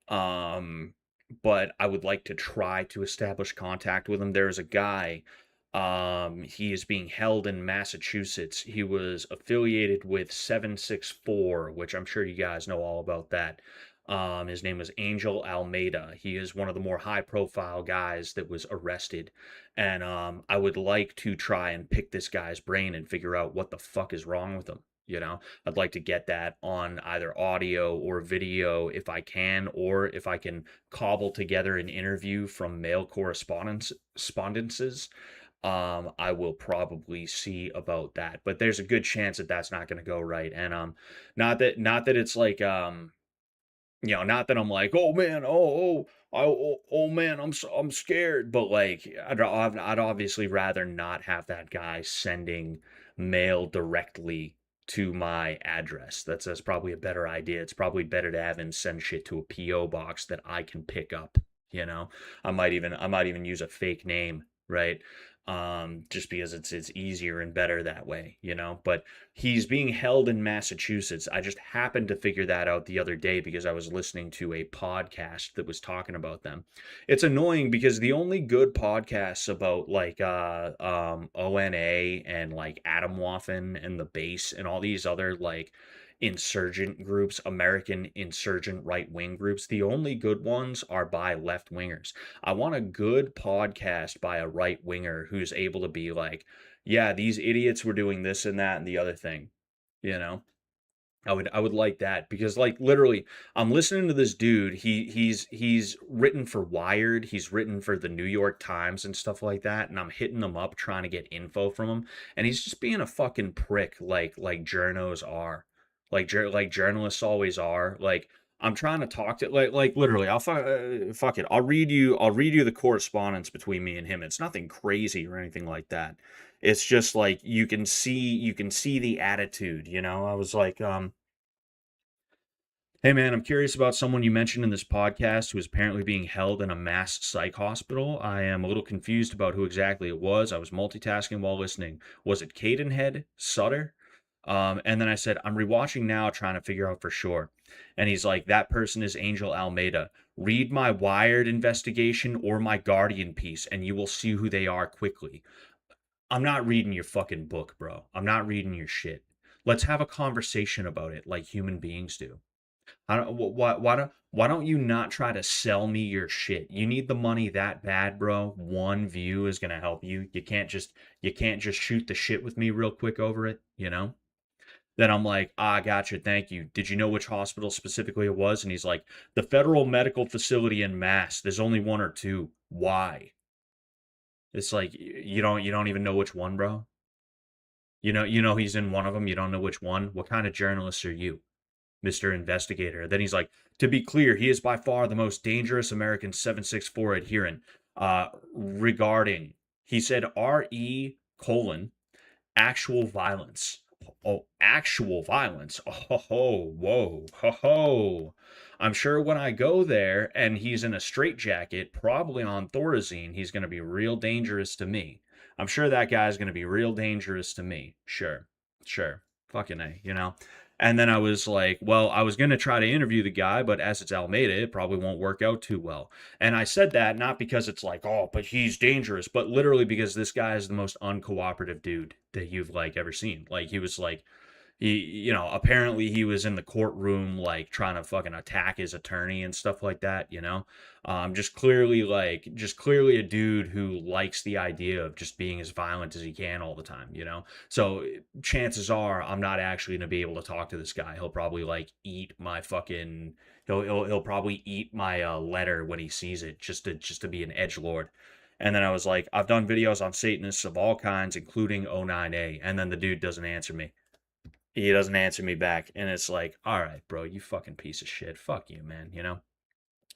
Um, but I would like to try to establish contact with him. There's a guy, he is being held in Massachusetts. He was affiliated with 764, which I'm sure you guys know all about that. His name was Angel Almeida. He is one of the more high profile guys that was arrested. And I would like to try and pick this guy's brain and figure out what the fuck is wrong with him. You know, I'd like to get that on either audio or video if I can, or if I can cobble together an interview from mail correspondences. I will probably see about that, but there's a good chance that that's not going to go right. And not that it's like not that I'm like, oh man, oh man, I'm scared, but like I'd obviously rather not have that guy sending mail directly to my address. That's probably a better idea. It's probably better to have him send shit to a PO box that I can pick up. You know, I might even use a fake name, right? Just because it's easier and better that way, you know. But he's being held in Massachusetts. I just happened to figure that out the other day because I was listening to a podcast that was talking about them. It's annoying because the only good podcasts about like ONA and like Atomwaffen and the base and all these other like insurgent groups, American insurgent right wing groups, the only good ones are by left wingers. I want a good podcast by a right winger who's able to be like, yeah, these idiots were doing this and that and the other thing, you know? I would like that because like literally I'm listening to this dude. He's written for Wired, he's written for the New York Times and stuff like that, and I'm hitting him up trying to get info from him, and he's just being a fucking prick like journos are. Like journalists always are. Like I'm trying to talk to like literally fuck it. I'll read you the correspondence between me and him. It's nothing crazy or anything like that. It's just like you can see the attitude, you know? I was like, hey man, I'm curious about someone you mentioned in this podcast who is apparently being held in a mass psych hospital. I am a little confused about who exactly it was. I was multitasking while listening. Was it Cadenhead? Sutter? And then I said, I'm rewatching now, trying to figure out for sure. And he's like, that person is Angel Almeida. Read my Wired investigation or my Guardian piece, and you will see who they are quickly. I'm not reading your fucking book, bro. I'm not reading your shit. Let's have a conversation about it like human beings do. I don't, why don't you not try to sell me your shit? You need the money that bad, bro. One view is gonna help you. You can't just shoot the shit with me real quick over it, you know? Then I'm like, ah, gotcha, thank you. Did you know which hospital specifically it was? And he's like, the federal medical facility in Mass. There's only one or two. Why? It's like you don't even know which one, bro. You know he's in one of them. You don't know which one. What kind of journalist are you? Mr. Investigator. Then he's like, to be clear, he is by far the most dangerous American 764 adherent. Regarding, he said RE colon actual violence. Oh, actual violence. Oh, whoa, ho, ho. I'm sure when I go there and he's in a straitjacket, probably on Thorazine, he's going to be real dangerous to me. I'm sure that guy's going to be real dangerous to me. Sure, sure. Fucking A, you know? And then I was like, well, I was going to try to interview the guy, but as it's Almeida, it probably won't work out too well. And I said that not because it's like, oh, but he's dangerous, but literally because this guy is the most uncooperative dude that you've like ever seen. Like he was like apparently he was in the courtroom like trying to fucking attack his attorney and stuff like that, you know? Just clearly a dude who likes the idea of just being as violent as he can all the time, you know? So chances are I'm not actually going to be able to talk to this guy. He'll probably like eat my fucking he'll probably eat my letter when he sees it just to be an edge lord. And then I was like, I've done videos on Satanists of all kinds, including O9A. And then the dude doesn't answer me. He doesn't answer me back. And it's like, all right, bro, you fucking piece of shit. Fuck you, man, you know?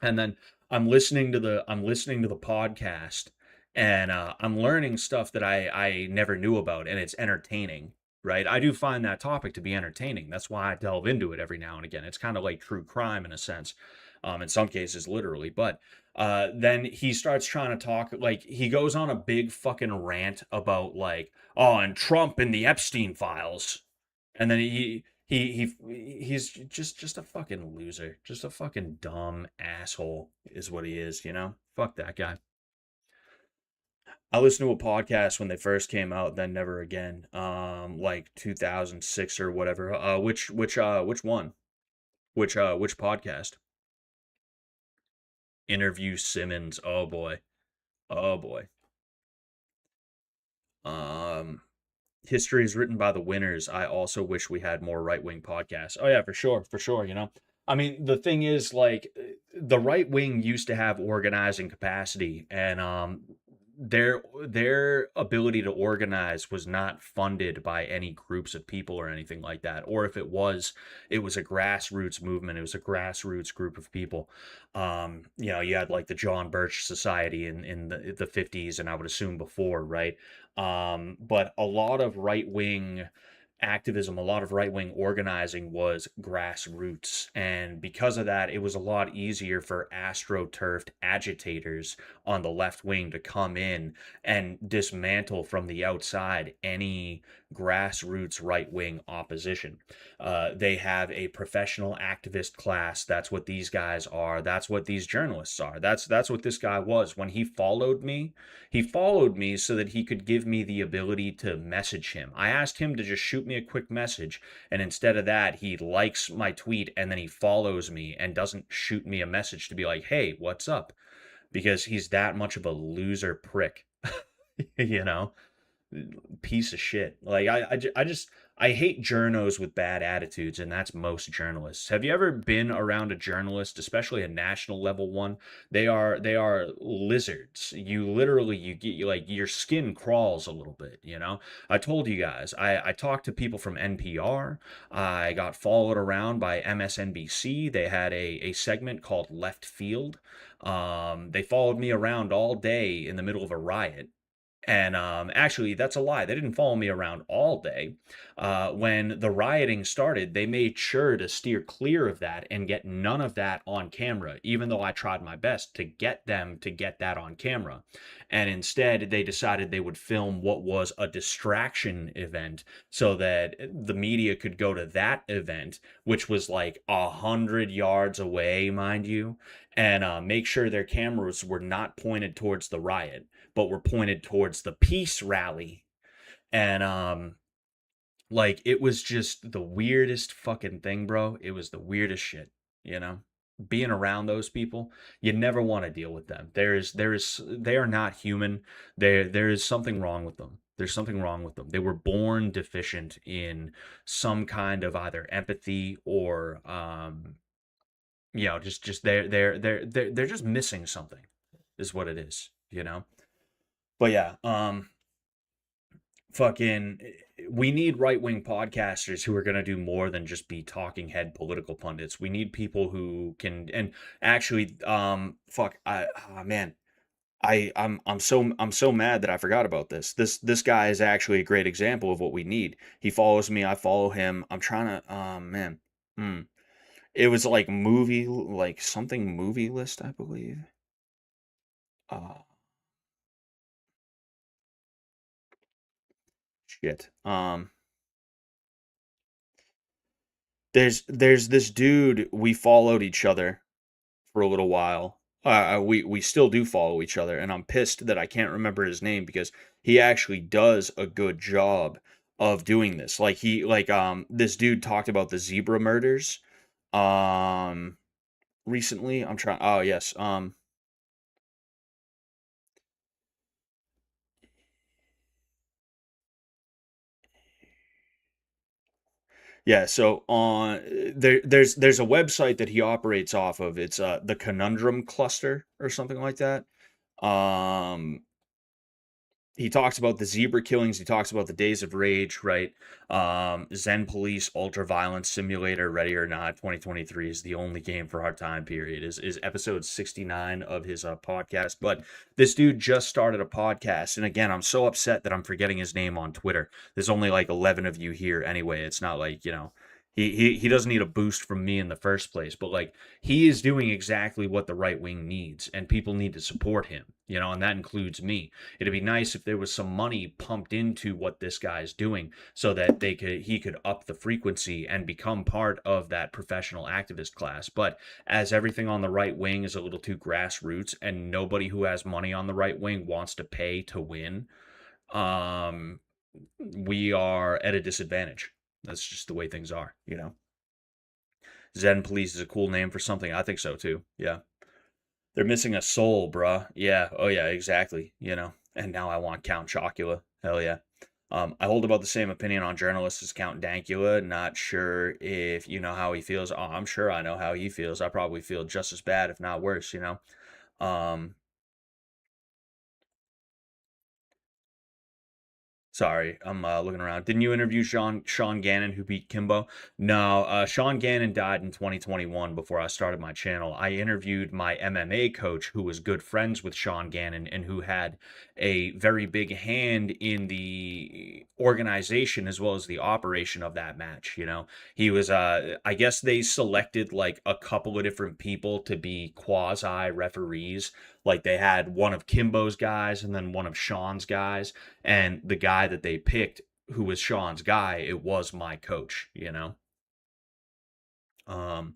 And then I'm listening to the podcast and I'm learning stuff that I never knew about and it's entertaining, right? I do find that topic to be entertaining. That's why I delve into it every now and again. It's kind of like true crime in a sense, in some cases literally. But then he starts trying to talk like he goes on a big fucking rant about like, oh, and Trump and the Epstein files, and then he's just a fucking loser, just a fucking dumb asshole is what he is, you know? Fuck that guy. I listened to a podcast when they first came out, then never again. Like 2006 or whatever. Which one? Which podcast? Interview Simmons. Oh boy. Oh boy. Um History is written by the winners. I also wish we had more right wing podcasts. Oh yeah, for sure, for sure. You know, I mean, the thing is, like, the right wing used to have organizing capacity, and their ability to organize was not funded by any groups of people or anything like that. Or if it was a grassroots movement. It was a grassroots group of people. You had like the John Birch Society in the 50s, and I would assume before, right? But a lot of right wing activism, a lot of right wing organizing was grassroots. And because of that, it was a lot easier for astroturfed agitators on the left wing to come in and dismantle from the outside any grassroots right wing opposition. They have a professional activist class. That's what these guys are. That's what these journalists are. That's what this guy was. When he followed me so that he could give me the ability to message him. I asked him to just shoot me a quick message, and instead of that, he likes my tweet and then he follows me and doesn't shoot me a message to be like, hey, what's up? Because he's that much of a loser prick, you know? Piece of shit. Like, I hate journos with bad attitudes, and that's most journalists. Have you ever been around a journalist, especially a national level one? They are lizards. You literally you get you like your skin crawls a little bit, you know? I told you guys, I talked to people from NPR. I got followed around by MSNBC. They had a segment called Left Field. They followed me around all day in the middle of a riot. And actually, that's a lie. They didn't follow me around all day. When the rioting started, they made sure to steer clear of that and get none of that on camera, even though I tried my best to get them to get that on camera. And instead, they decided they would film what was a distraction event so that the media could go to that event, which was like 100 yards away, mind you, and make sure their cameras were not pointed towards the riot but were pointed towards the peace rally. And like it was just the weirdest fucking thing, bro. It was the weirdest shit, you know? Being around those people, you never want to deal with them. They are not human. There is something wrong with them. There's something wrong with them. They were born deficient in some kind of either empathy or just they're just missing something is what it is, you know? But yeah, fucking we need right-wing podcasters who are going to do more than just be talking head political pundits. We need people who can and actually fuck I oh, man. I'm so mad that I forgot about this. This guy is actually a great example of what we need. He follows me, I follow him. I'm trying to man. Hmm. It was like something movie list, I believe. Uh shit. There's this dude we followed each other for a little while. We still do follow each other, and I'm pissed that I can't remember his name because he actually does a good job of doing this. This dude talked about the zebra murders um recently. I'm trying oh yes. Yeah, so on there's a website that he operates off of. It's the Conundrum Cluster or something like that. Um he talks about the zebra killings. He talks about the Days of Rage, right? Zen Police Ultra Violence Simulator, Ready or Not, 2023 is the only game for our time period. Is episode 69 of his podcast. But this dude just started a podcast, and again, I'm so upset that I'm forgetting his name on Twitter. There's only like 11 of you here anyway. It's not like he doesn't need a boost from me in the first place, but like he is doing exactly what the right wing needs, and people need to support him, and that includes me. It'd be nice if there was some money pumped into what this guy's doing so that he could up the frequency and become part of that professional activist class. But as everything on the right wing is a little too grassroots and nobody who has money on the right wing wants to pay to win, um we are at a disadvantage. That's just the way things are. Zen Police is a cool name for something. I think so too. Yeah. They're missing a soul, bruh. Yeah. Oh, yeah, exactly. And now I want Count Chocula. Hell yeah. I hold about the same opinion on journalists as Count Dankula. Not sure if you know how he feels. Oh, I'm sure I know how he feels. I probably feel just as bad, if not worse. Um, Sorry, I'm looking around. Didn't you interview Sean Gannon, who beat Kimbo? No, Sean Gannon died in 2021 before I started my channel. I interviewed my MMA coach, who was good friends with Sean Gannon and who had a very big hand in the organization as well as the operation of that match. He was, I guess they selected like a couple of different people to be quasi referees. Like they had one of Kimbo's guys and then one of Sean's guys, and the guy that they picked, who was Sean's guy, it was my coach. Um,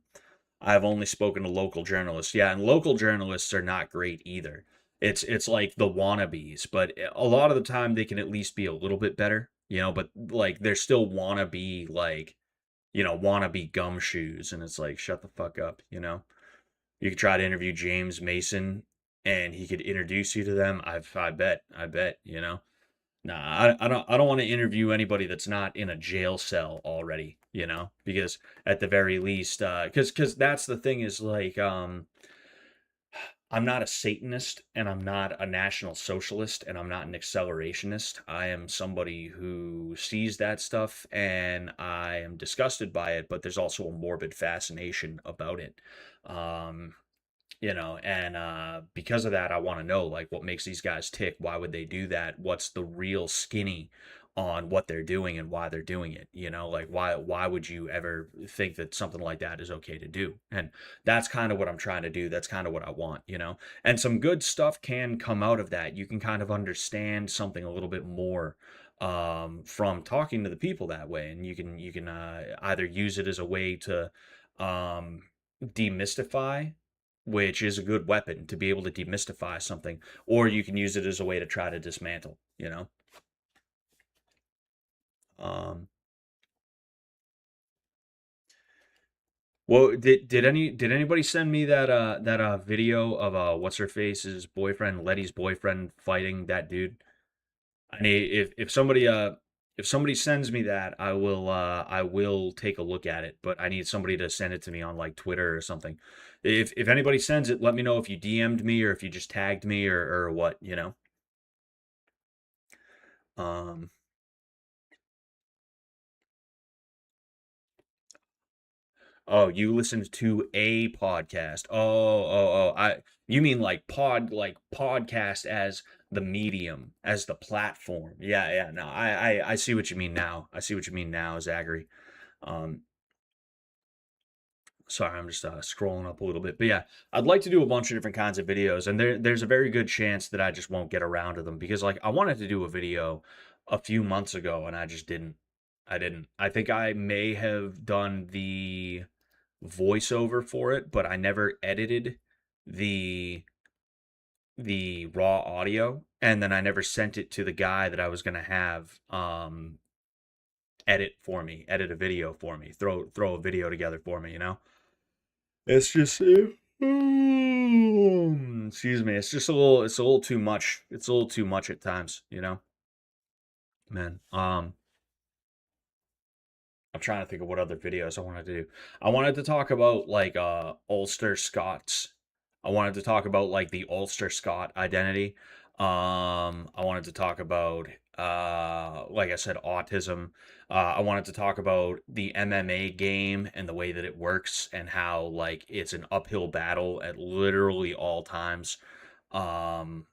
I've only spoken to local journalists. Yeah, and local journalists are not great either. It's like the wannabes, but a lot of the time they can at least be a little bit better. But like they're still wannabe wannabe gumshoes, and it's like shut the fuck up. You could try to interview James Mason, and he could introduce you to them. I bet. Nah, I don't want to interview anybody that's not in a jail cell already, because at the very least, because that's the thing is like, I'm not a Satanist and I'm not a National Socialist and I'm not an accelerationist. I am somebody who sees that stuff and I am disgusted by it, but there's also a morbid fascination about it. Um, and because of that, I want to know like what makes these guys tick. Why would they do that? What's the real skinny on what they're doing and why they're doing it? Like why would you ever think that something like that is okay to do? And that's kind of what I'm trying to do. That's kind of what I want. And some good stuff can come out of that. You can kind of understand something a little bit more from talking to the people that way, and you can either use it as a way to um, demystify, which is a good weapon to be able to demystify something, or you can use it as a way to try to dismantle. Um, well, did anybody send me that video of what's her face's boyfriend, Letty's boyfriend, fighting that dude? I mean, if somebody sends me that, I will take a look at it, but I need somebody to send it to me on like Twitter or something. If anybody sends it, let me know if you DM'd me or if you just tagged me or what. Um, oh, you listened to a podcast. You mean like podcast as the medium, as the platform. Yeah, yeah. No, I see what you mean now. I see what you mean now, Zachary. Um, Sorry, I'm just scrolling up a little bit. But yeah, I'd like to do a bunch of different kinds of videos, and there's a very good chance that I just won't get around to them because like I wanted to do a video a few months ago and I just didn't. I didn't. I think I may have done the voiceover for it, but I never edited the the raw audio, and then I never sent it to the guy that I was gonna have edit a video for me, throw a video together for me. It's just excuse me, it's a little too much. It's a little too much at times. Man. I'm trying to think of what other videos I wanted to do. I wanted to talk about like Ulster Scots. I wanted to talk about like the Ulster Scot identity. I wanted to talk about like I said, autism. I wanted to talk about the MMA game and the way that it works and how like it's an uphill battle at literally all times. Um,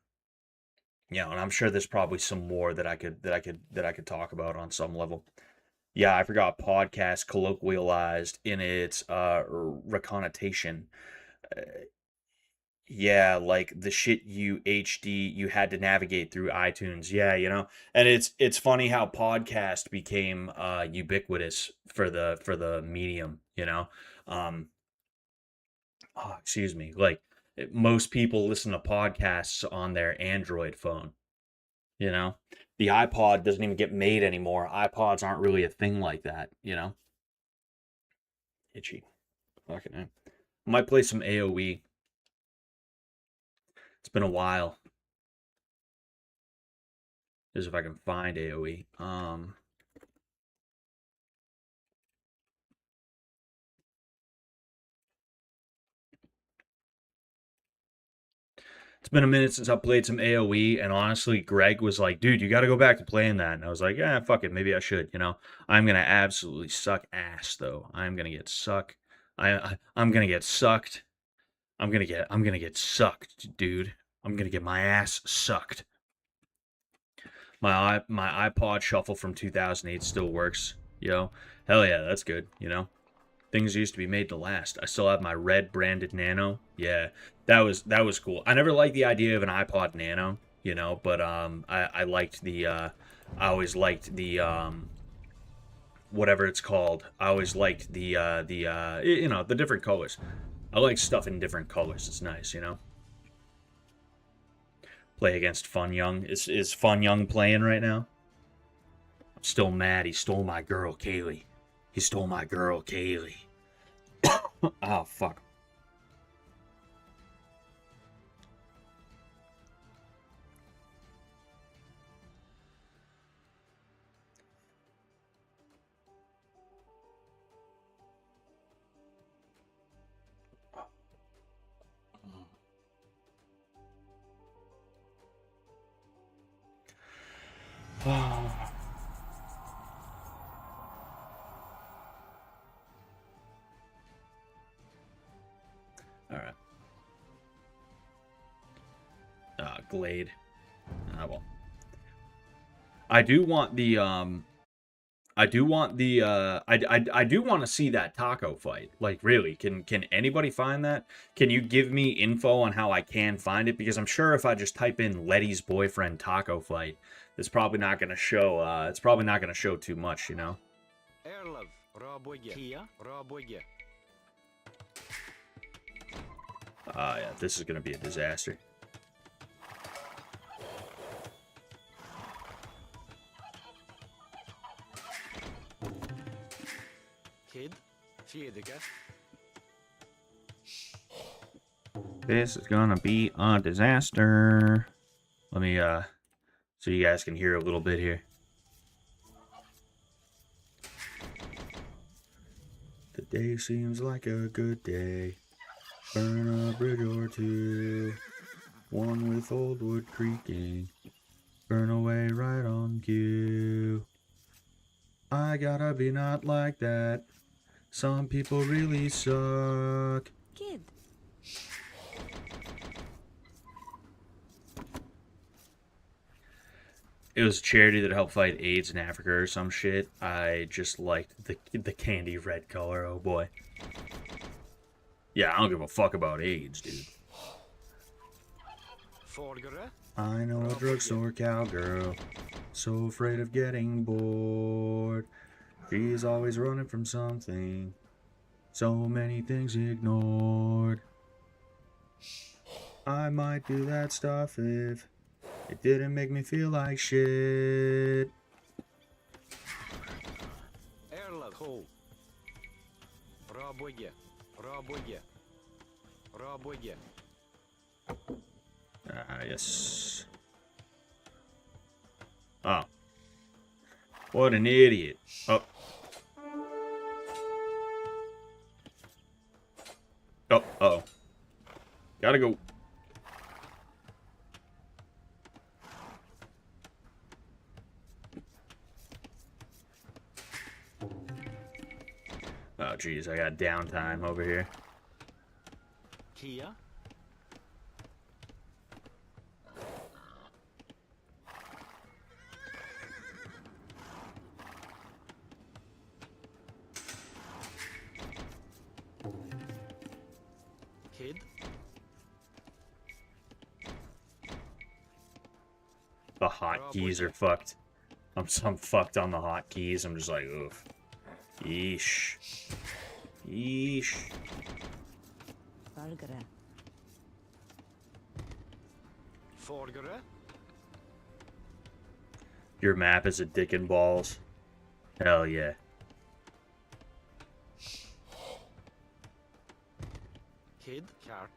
and I'm sure there's probably some more that I could talk about on some level. Yeah, I forgot podcast colloquialized in its reconnotation. Uh, yeah, like the shit you HD you had to navigate through iTunes. Yeah. And it's funny how podcast became ubiquitous for the medium. Um excuse me. Like most people listen to podcasts on their Android phone, you know. The iPod doesn't even get made anymore. iPods aren't really a thing like that. Itchy. Fucking hell. Might play some AoE. It's been a while. As if I can find AoE. It's been a minute since I played some AoE, and honestly, Greg was like, "Dude, you got to go back to playing that." And I was like, "Yeah, fuck it, maybe I should." I'm gonna absolutely suck ass though. I'm gonna get suck. I'm gonna get sucked. I'm gonna get sucked, dude. I'm gonna get my ass sucked. My iPod Shuffle from 2008 still works. Hell yeah, that's good. Things used to be made to last. I still have my red branded Nano. Yeah, that was cool. I never liked the idea of an iPod Nano, but I liked I always liked the whatever it's called. I always liked the different colors. I like stuff in different colors. It's nice. Play against Fun Young. Is Fun Young playing right now? I'm still mad. He stole my girl, Kaylee. He stole my girl, Kaylee. Oh fuck. Glade. Ah, well. I do want the I do want the I do want to see that taco fight. Like, really, can anybody find that? Can you give me info on how I can find it? Because I'm sure if I just type in Letty's boyfriend taco fight, it's probably not gonna show it's probably not gonna show too much, you know? Yeah, this is gonna be a disaster. This is gonna be a disaster. Let me so you guys can hear a little bit here. The day seems like a good day. Burn a bridge or two. One with old wood creaking. Burn away right on cue. I gotta be not like that. Some people really suck. Kid. It was a charity that helped fight AIDS in Africa or some shit. I just liked the candy red color. Oh boy. Yeah, I don't give a fuck about AIDS, dude. I know a drugstore cowgirl, so afraid of getting bored. She's always running from something, so many things ignored. I might do that stuff if it didn't make me feel like shit. Yes. Oh. What an idiot. Oh. Oh, uh-oh. Gotta go. Oh, geez, I got downtime over here. Kia. Kid. The hotkeys are fucked. I'm fucked on the hotkeys. I'm just like, oof. Yeesh. Yeesh. Forgere. Your map is a dick and balls. Hell yeah. Kid. Kart.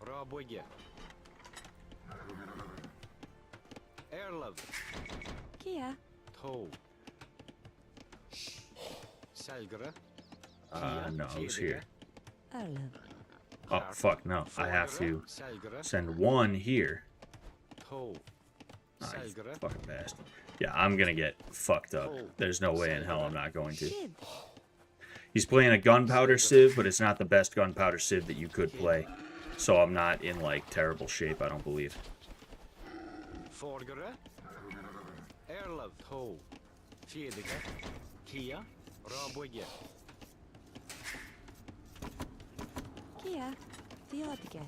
Raboge. Airlove. Kia. Toe. Selgere. No, I was here. Erlov. Oh, fuck, no. I have to send one here. Toe. Oh, you Selgere. fucking bastard. Yeah, I'm gonna get fucked up. There's no way in hell I'm not going to. Kid. He's playing a gunpowder sieve, but it's not the best gunpowder sieve that you could play. So I'm not in, like, terrible shape, I don't believe. Forgere. Airlove. Toe. Fjedige. Kia. Raboge. Kia. Theotica.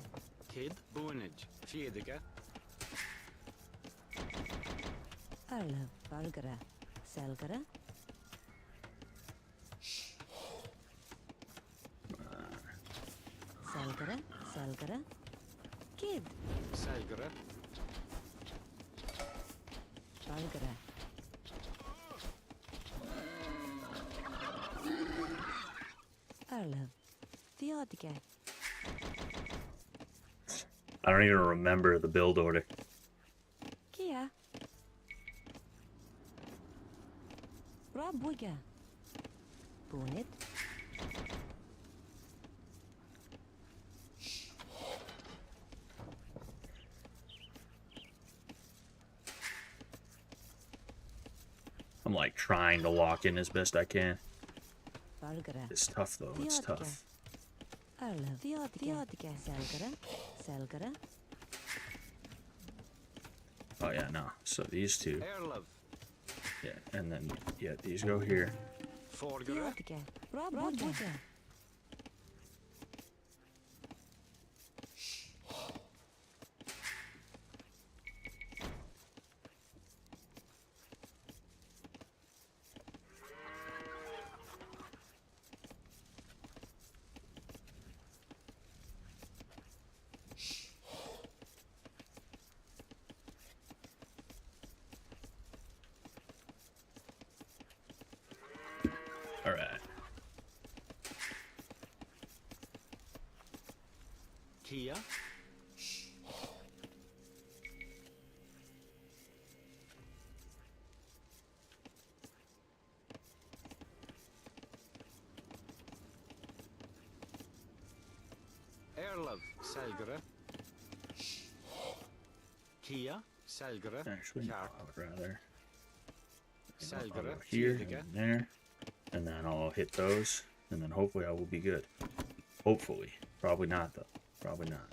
Kid. Boonage. Fjedige. Erlov. Valgara. Selgara. Selgara. Selgara. Kid. Selgere. Valgara. Erlov. Theotica. I don't even remember the build order. Kia. Rabuga. Bonnet. I'm, like, trying to lock in as best I can. Valgara. It's tough, though. It's tough. Erlov. Theotica. Selgara. Selgara. Oh yeah, no. So these two, Erlov. yeah, and then yeah, these go here. Forgere. Theodige. Robuja. All right. Kia. Erlov. Selgere. Kia. Selgere. Actually, no, Kjart. I would rather I'll Selgere. go here and Fiedige. there, and then I'll hit those, and then hopefully I will be good. Hopefully, probably not though. Probably not.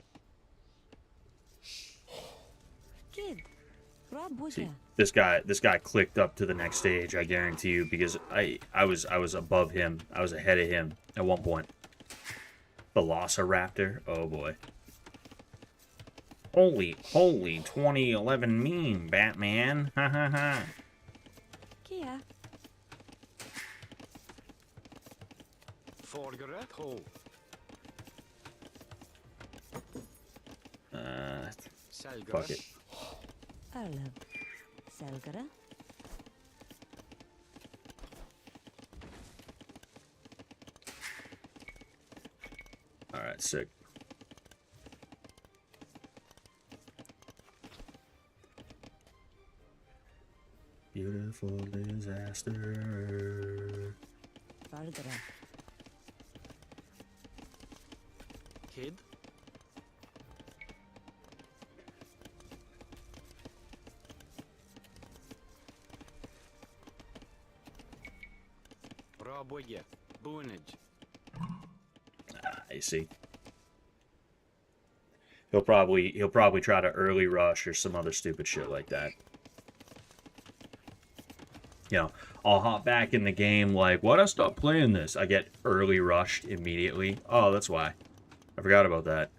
Kid. See, Robuja. this guy clicked up to the next stage. I guarantee you, because I was above him. I was ahead of him at one point. Velociraptor. Oh boy. Holy 2011 meme, Batman. Ha ha ha. Kia. Forgere. Ho. Selgere. Fuck it. Erlov. Selgara. All right, sick. Beautiful disaster. Vargara. Kid. Raboye. Bunage. I see. He'll probably try to early rush or some other stupid shit like that. You know, I'll hop back in the game like, what? I stopped playing this. I get early rushed immediately. Oh, that's why. I forgot about that.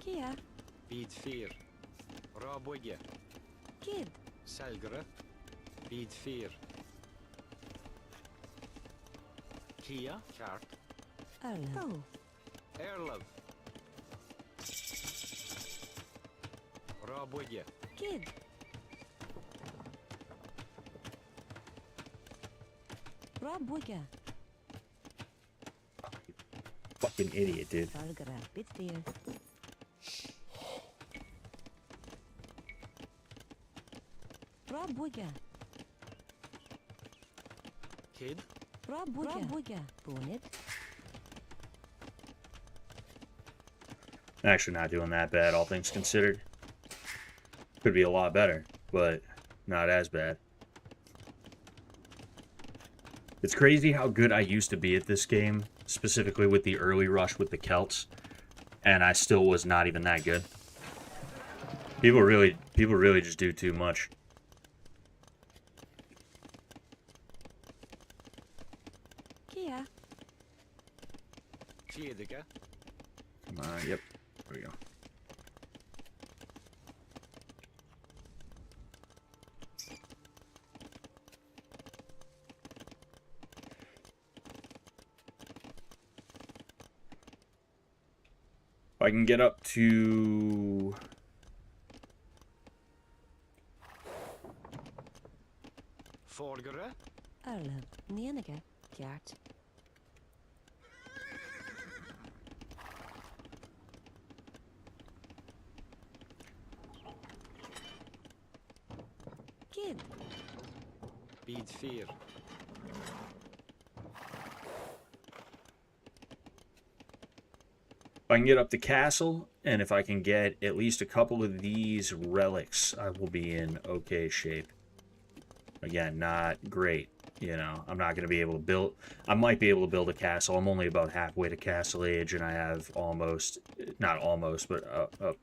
Kia. Bid 4. Raboye. Kid. Selgere. Bid 4. Kia. Kjart. Erlov. Erlov. Raboye. Kid. Robuja. Fucking idiot, dude. Vargara. Bitsteer. Robuja. Kid. Robuja. Bunit. Actually not doing that bad, all things considered. Could be a lot better, but not as bad. It's crazy how good I used to be at this game, specifically with the early rush with the Celts, and I still was not even that good. People really just do too much. Kia. Fiedige. Yep, there we go. If I can get up to... Forgere. Erlov. Nienige. Kjart. Kid. Bid 4. I can get up the castle, and if I can get at least a couple of these relics, I will be in okay shape. Again, not great. You know, I'm not going to be able to build... I might be able to build a castle. I'm only about halfway to castle age, and I have almost... Not almost, but up.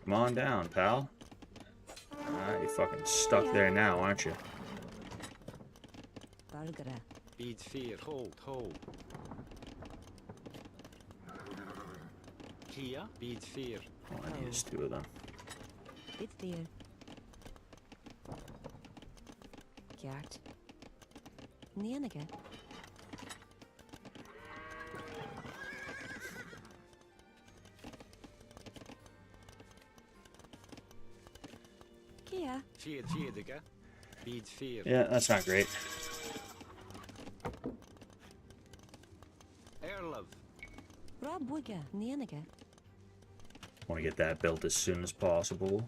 Come on down, pal. Alright, you're fucking stuck there now, aren't you? Bargara. Bead 4, hold. Kia, bead 4. All I need is 2 of them. Bit there. Gert. Nienige. Kia. 4, bead 4. Yeah, that's not great. Erlov, Rabuga. Nienige. Want to get that built as soon as possible.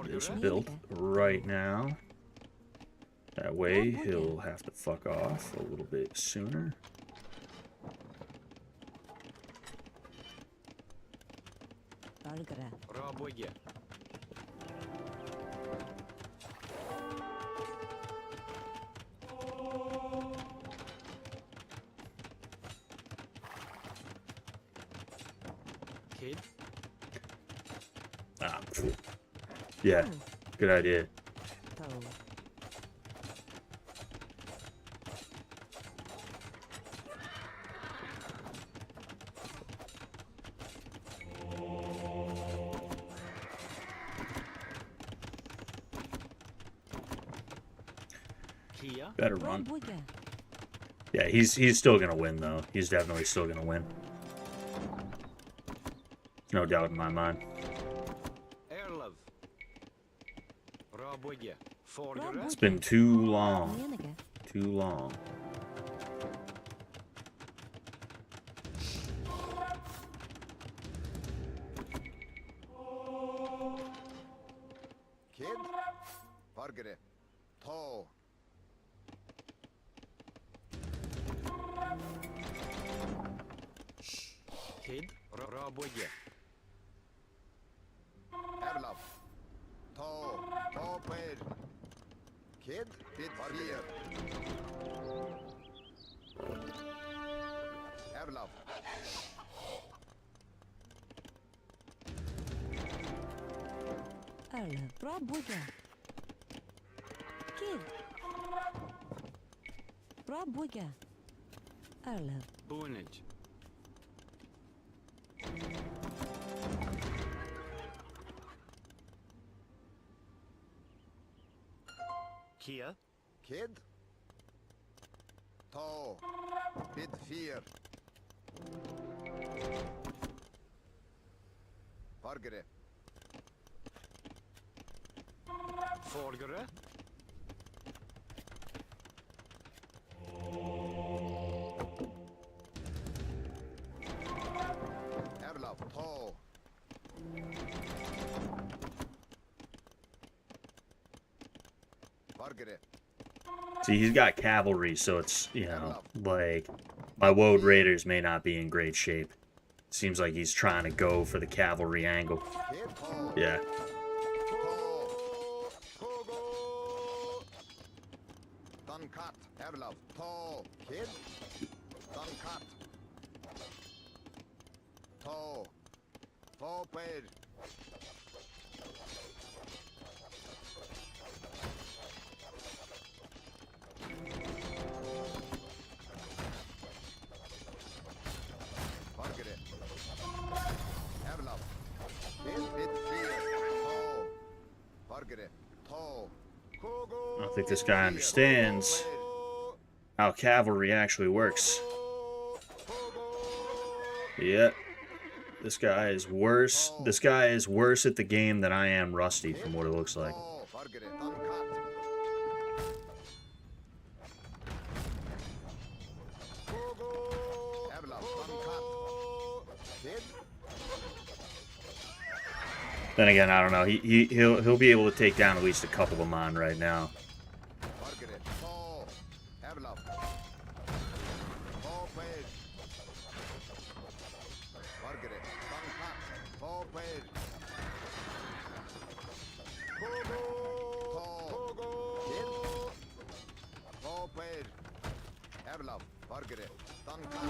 This built right now. That way he'll have to fuck off a little bit sooner. Bargara. Raboye, Kid, Ah, phew. Yeah, good idea. Toe. Kia, Better run. Rabuga. Yeah, he's still gonna win though. He's definitely still gonna win. No doubt in my mind. Erlov, Raboye, Forgere, It's been too long. Nienige. Too long. Kid, Bargere, Tall, Kid, Raboye, Erlov, Tall, Paid, Kid, Bit Fear, Erlov, Arla. Rabuga. Kid. Rabuga. Arla. Bunage, Kia, Kid, Tall, Bit Fear, Bargere, Forgere, Erlov, Tall, Bargere, See, he's got cavalry, so it's, you know, like, my Woad Raiders may not be in great shape. Seems like he's trying to go for the cavalry angle. Kid, Tall, Yeah. Tall, Togo, Duncat, Erlov, Tall, Kid, Duncat, Tall, Paid, Bargere, Erlov, Bit Fear, Tall, Bargere, Tall, Kogo, I don't think this guy understands how cavalry actually works. Yeah. This guy is worse. This guy is worse at the game than I am Rusty, from what it looks like. Tall, Bargere, Duncat, Then again, I don't know. He'll be able to take down at least a couple of mine right now. Margaret, Paul, Erlov, Paul Page, Margaret, Duncat, Paul Page, Kogo, Kogo, Paul Page, Erlov, Margaret, Duncat,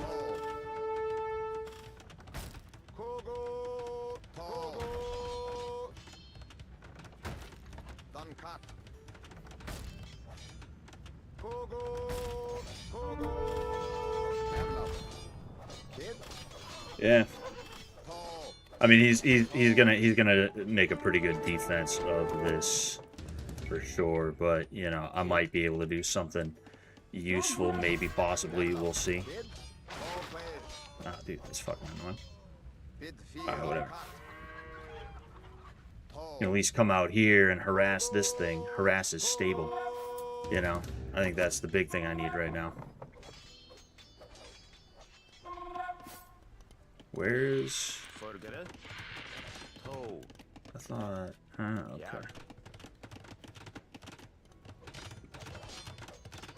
Kogo, Kogo, Duncat. Kogo, Kogo, Erlov, Kid, Yeah. Paul, I mean, he's gonna make a pretty good defense of this for sure. But you know, I might be able to do something useful, maybe, possibly. We'll see. Kid, Paul Page, Ah, dude, that's fucking annoying. Bid Fear, Alright, whatever. Cut, Paul, You know, at least come out here and harass this thing. Harass his stable. You know, I think that's the big thing I need right now. Where's... Forgere. Toe. I thought... Oh, okay.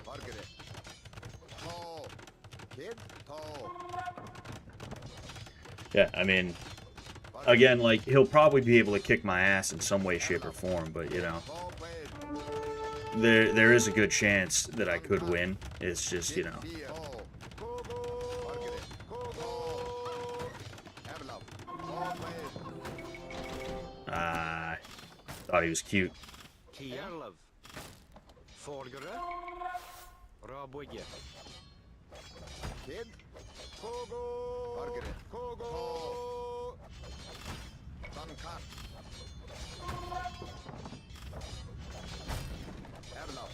Margaret, Paul, Kid, Paul, Yeah, I mean, again, like, he'll probably be able to kick my ass in some way, shape, or form, but, you know, Paul Page, there is a good chance that I could win. It's just, you know, Fear, Paul, Kogo, Margaret, Kogo, Erlov, Paul Page, thought he was cute. Kierlov. Forgere. Raboge. Kid, Kogo, Margaret, Kogo, Duncat, Erlov,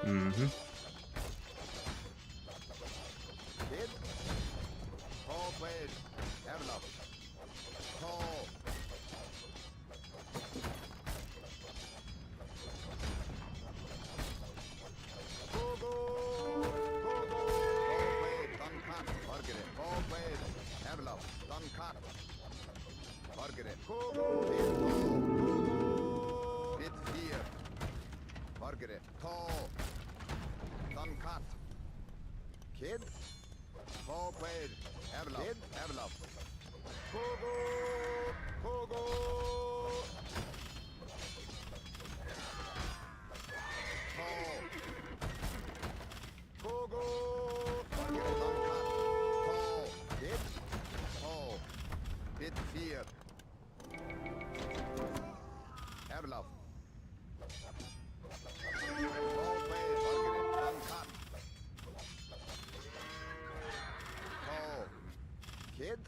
Mm-hmm. Kid, Paul Page, Erlov, Paul, Kogo, Kogo, Paul Page, Duncat, Margaret, Paul Page, Erlov, Duncat, Margaret, Kogo, Bid Fear, Margaret, Tall, Duncat, Kid, Paul Page, Erlov, Kid, Erlov, Kogo, Kogo, Tall, Kogo, Margaret, Duncat, Tall, Kid, Tall, Bid Fear, Erlov, Paul Page, Margaret, Duncat, Tall, Kid,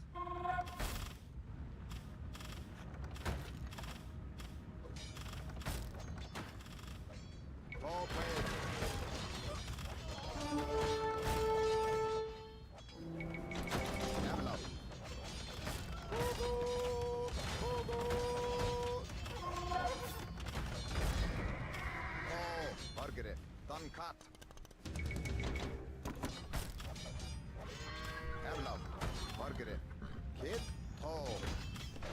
Paul Page, Erlov, Kogo, Kogo, Paul, Margaret, Duncat, Erlov, Margaret, Kid, Paul,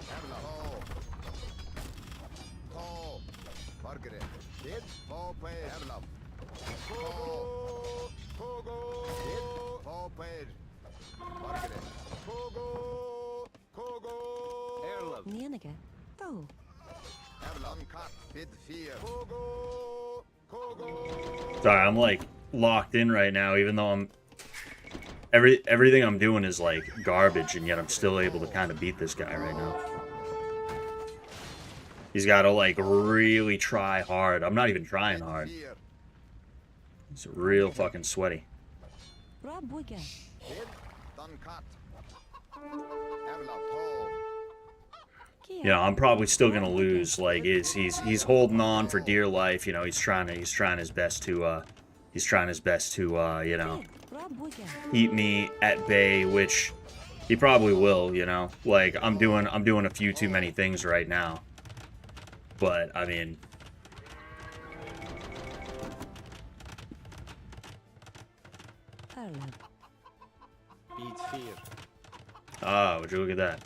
Erlov, Paul, Margaret, Kid, Paul Page, Erlov, Kogo, Kogo, Kid, Paul Page, Margaret, Kogo, Kogo, Erlov. Nienige. Toe. Erlov, Cut, Bid Fear, Kogo, Kogo, Sorry, I'm like locked in right now, even though I'm everything I'm doing is like garbage, and yet I'm still able to kind of beat this guy right now. He's got to like really try hard. I'm not even trying hard. Fear, It's real fucking sweaty. Rabuga. Kid, Duncat, Erlov, Paul, You know, I'm probably still gonna lose. Like, he's holding on for dear life. You know, he's trying his best to you know, Rabuga. keep me at bay, which he probably will. You know, like I'm doing a few too many things right now. But I mean, Erlov. Beat fear. would you look at that?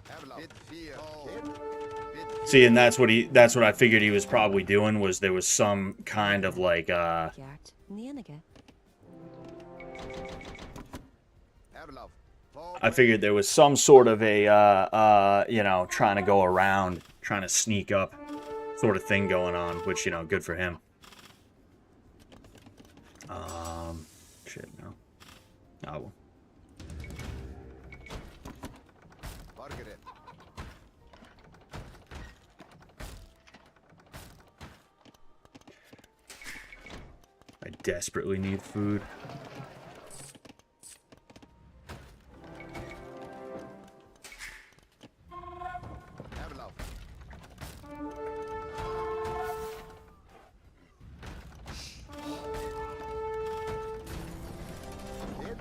Erlov, Bid fear. Kid. Bid See, and that's what I figured he was probably doing, was there was some kind of like Gjert. Nienige. Erlov. I figured there was some sort of a you know, trying to go around, trying to sneak up sort of thing going on, which, you know, good for him. Shit, no. Oh, well. Margaret. I desperately need food. Erlov. Kid.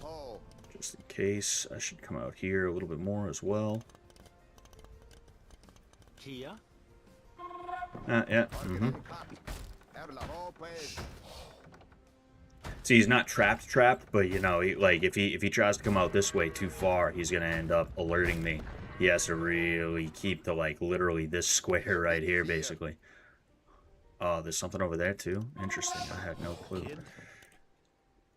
Oh. Just in case, I should come out here a little bit more as well. Kia. Yeah. Margaret. Cut. Erlov. Oh, please. See, he's not trapped, but you know, like if he tries to come out this way too far, he's gonna end up alerting me. He has to really keep to like literally this square right here, basically. Oh, there's something over there too. Interesting. I had no clue. Kid.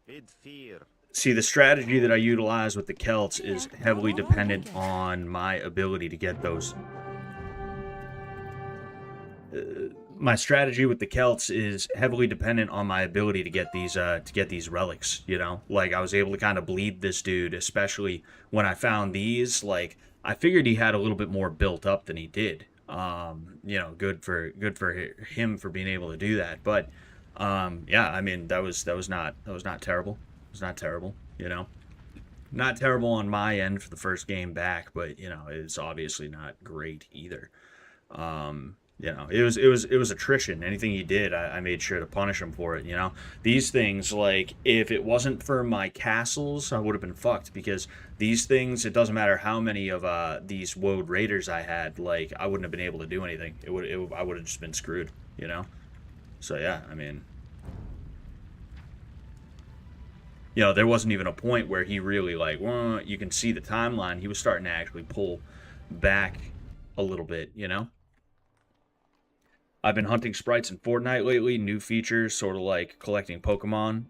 Bid fear. See, the strategy that I utilize with the Celts is heavily dependent on my ability to get those. My strategy with the Celts is heavily dependent on my ability to get these relics, you know? Like, I was able to kind of bleed this dude, especially when I found these. Like, I figured he had a little bit more built up than he did. You know, good for him for being able to do that. But yeah, I mean, that was not terrible. It was not terrible, you know? Not terrible on my end for the first game back, but you know, it's obviously not great either. You know, it was attrition. Anything he did, I made sure to punish him for it, you know? These things, like, if it wasn't for my castles, I would have been fucked, because these things, it doesn't matter how many of these woad raiders I had, like, I wouldn't have been able to do anything. I would have just been screwed, you know? So yeah, I mean, you know, there wasn't even a point where he really, like, well, you can see the timeline. He was starting to actually pull back a little bit, you know? I've been hunting sprites in Fortnite lately. New features, sort of like collecting Pokemon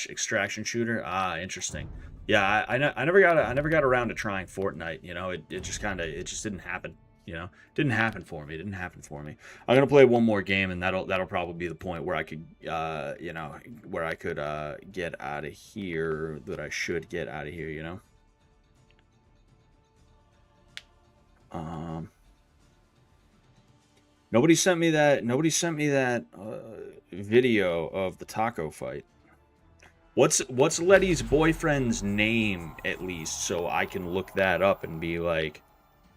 / extraction shooter. Ah, interesting. Yeah, I never got around to trying Fortnite. You know, it just didn't happen. You know, didn't happen for me. It didn't happen for me. I'm gonna play one more game, and that'll probably be the point where I could, you know, where I could get out of here. That I should get out of here. You know. Nobody sent me that. Nobody sent me that video of the taco fight. What's Letty's boyfriend's name, at least, so I can look that up and be like,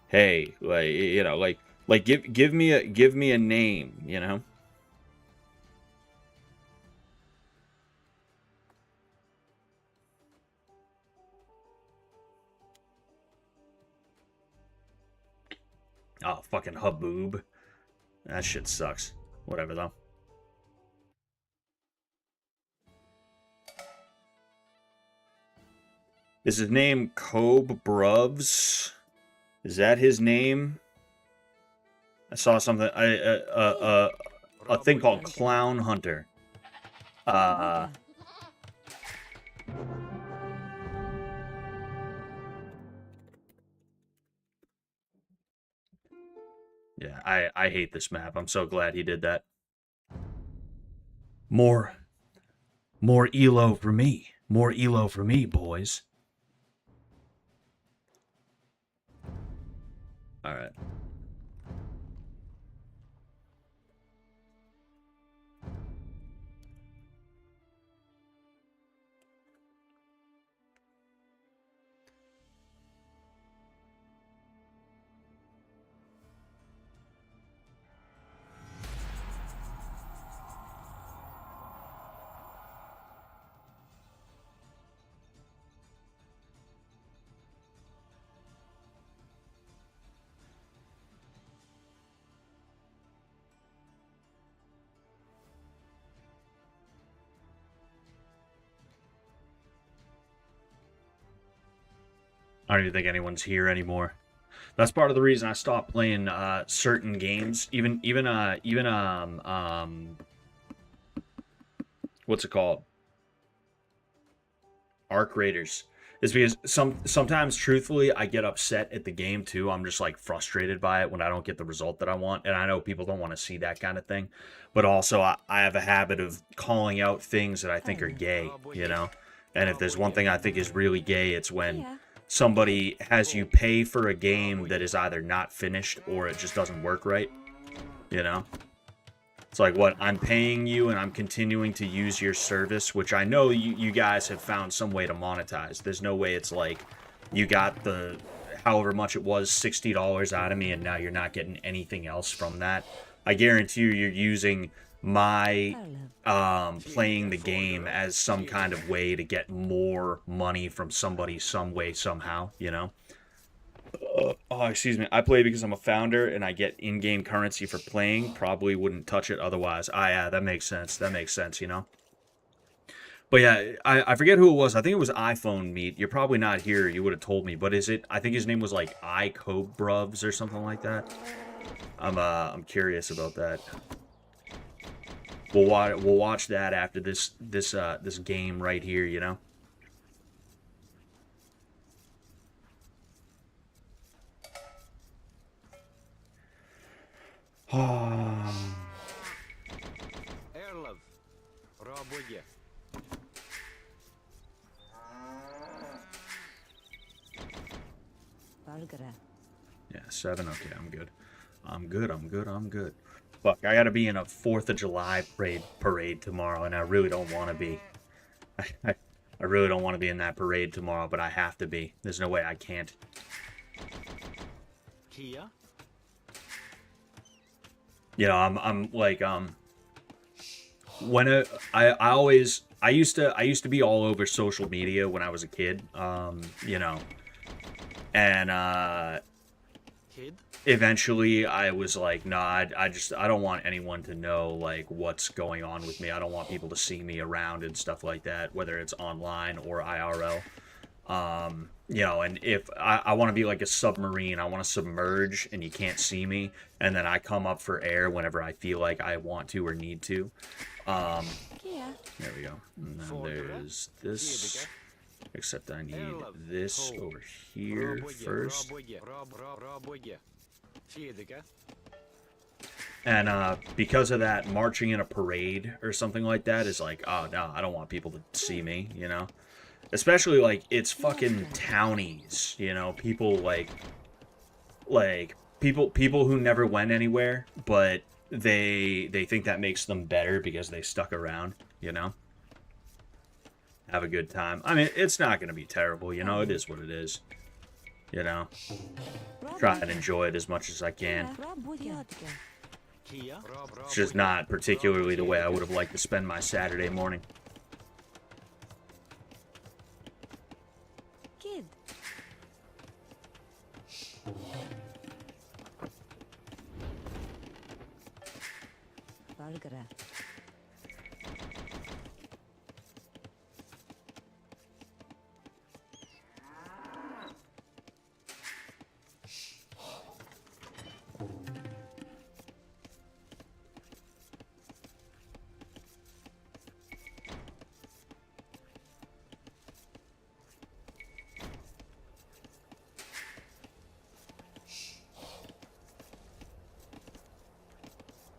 hey, like, you know, like give me a name, you know. Oh, fucking Haboob. That shit sucks. Whatever, though. Is his name Kobe Bruvs? Is that his name? I saw something. A thing called Clown Hunter. Brabwiga. Yeah, I hate this map. I'm so glad he did that. More elo for me. More elo for me, boys. All right. I don't even think anyone's here anymore. That's part of the reason I stopped playing certain games. Even what's it called? Arc Raiders. Is because sometimes, truthfully, I get upset at the game too. I'm just like frustrated by it when I don't get the result that I want, and I know people don't want to see that kind of thing. But also, I have a habit of calling out things that I think are gay, you know. And if there's one thing I think is really gay, it's when somebody has you pay for a game that is either not finished or it just doesn't work right, you know. It's like, what, I'm paying you and I'm continuing to use your service, which I know you guys have found some way to monetize. There's no way it's like you got the, however much it was, $60 out of me, and now you're not getting anything else from that. I guarantee you're using my playing the game as some kind of way to get more money from somebody, some way, somehow, you know? Oh, excuse me. I play because I'm a founder and I get in-game currency for playing. Probably wouldn't touch it otherwise. Ah, yeah, that makes sense. That makes sense, you know? But yeah, I forget who it was. I think it was iPhone Meat. You're probably not here. You would have told me. But is it? I think his name was like iCobrubs or something like that. I'm curious about that. We'll watch that after this game right here, you know? Erlov. Roboye. Yeah, 7. Okay, I'm good. I'm good. Fuck, I gotta be in a 4th of July parade tomorrow, and I really don't want to be. I really don't want to be in that parade tomorrow, but I have to be. There's no way I can't. Kia. You know, I'm like when I used to be all over social media when I was a kid, you know, and Kid. eventually I was like, nah, I don't want anyone to know like what's going on with me. I don't want people to see me around and stuff like that, whether it's online or IRL. You know, and if I want to be like a submarine, I want to submerge and you can't see me, and then I come up for air whenever I feel like I want to or need to. There we go. And then there's this, except I need this over here first. And because of that, marching in a parade or something like that is like, oh no, I don't want people to see me, you know? Especially, like, it's fucking townies, you know? People, like people who never went anywhere, but they think that makes them better because they stuck around, you know? Have a good time. I mean, it's not going to be terrible, you know? It is what it is, you know? Try and enjoy it as much as I can. It's just not particularly the way I would have liked to spend my Saturday morning. Kid. Valgara.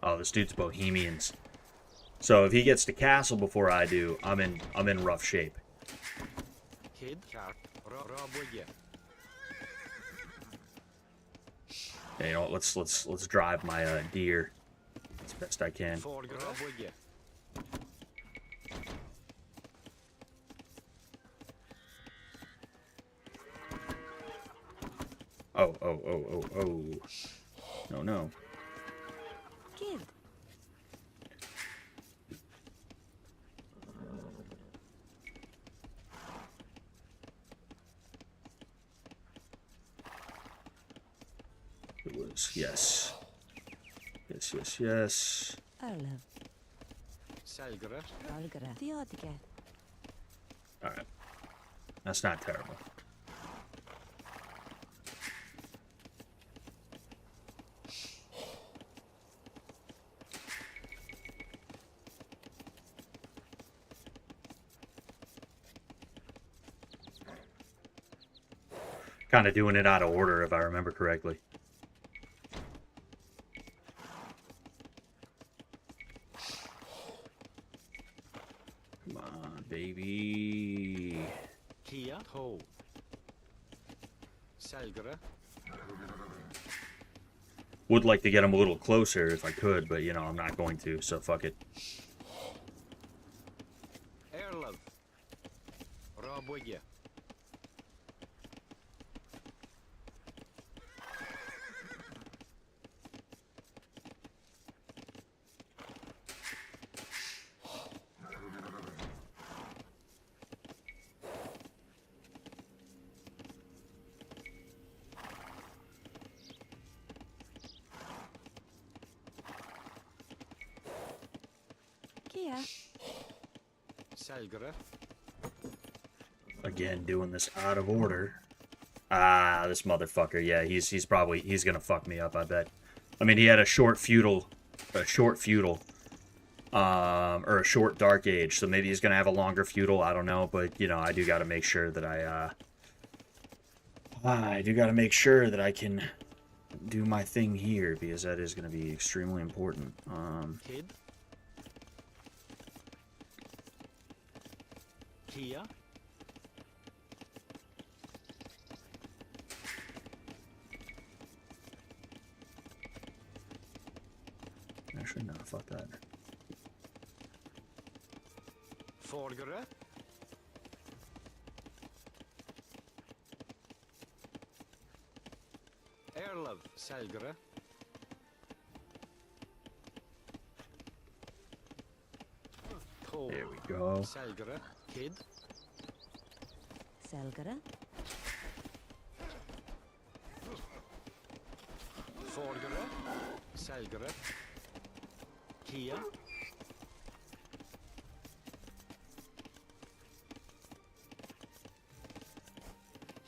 Oh, this dude's Bohemians. So if he gets to castle before I do, I'm in rough shape. Kid. Roboye. Yeah, you know what? Let's drive my deer as best I can. Roboye. Oh. No. Kid. It was, yes. Arlev. Selgre. Valgara. Theotica. Alright. That's not terrible. kind of doing it out of order, if I remember correctly. Come on, baby. Kia Ho. Selgere. Would like to get him a little closer if I could, but, you know, I'm not going to, so fuck it. Erlov. Raboye. Kia. Selgere. Again, doing this out of order. Ah, this motherfucker. Yeah, he's probably, he's gonna fuck me up, I bet. I mean, he had a short feudal, or a short dark age, so maybe he's gonna have a longer feudal, I don't know, but, you know, I do gotta make sure that I can do my thing here, because that is gonna be extremely important. Kid. Kia. Actually, no, fuck that. Forgere. Erlov. Selgere. Ho. There we go. Selgere. Kid. Selgere. Forgere. Selgere. Kia.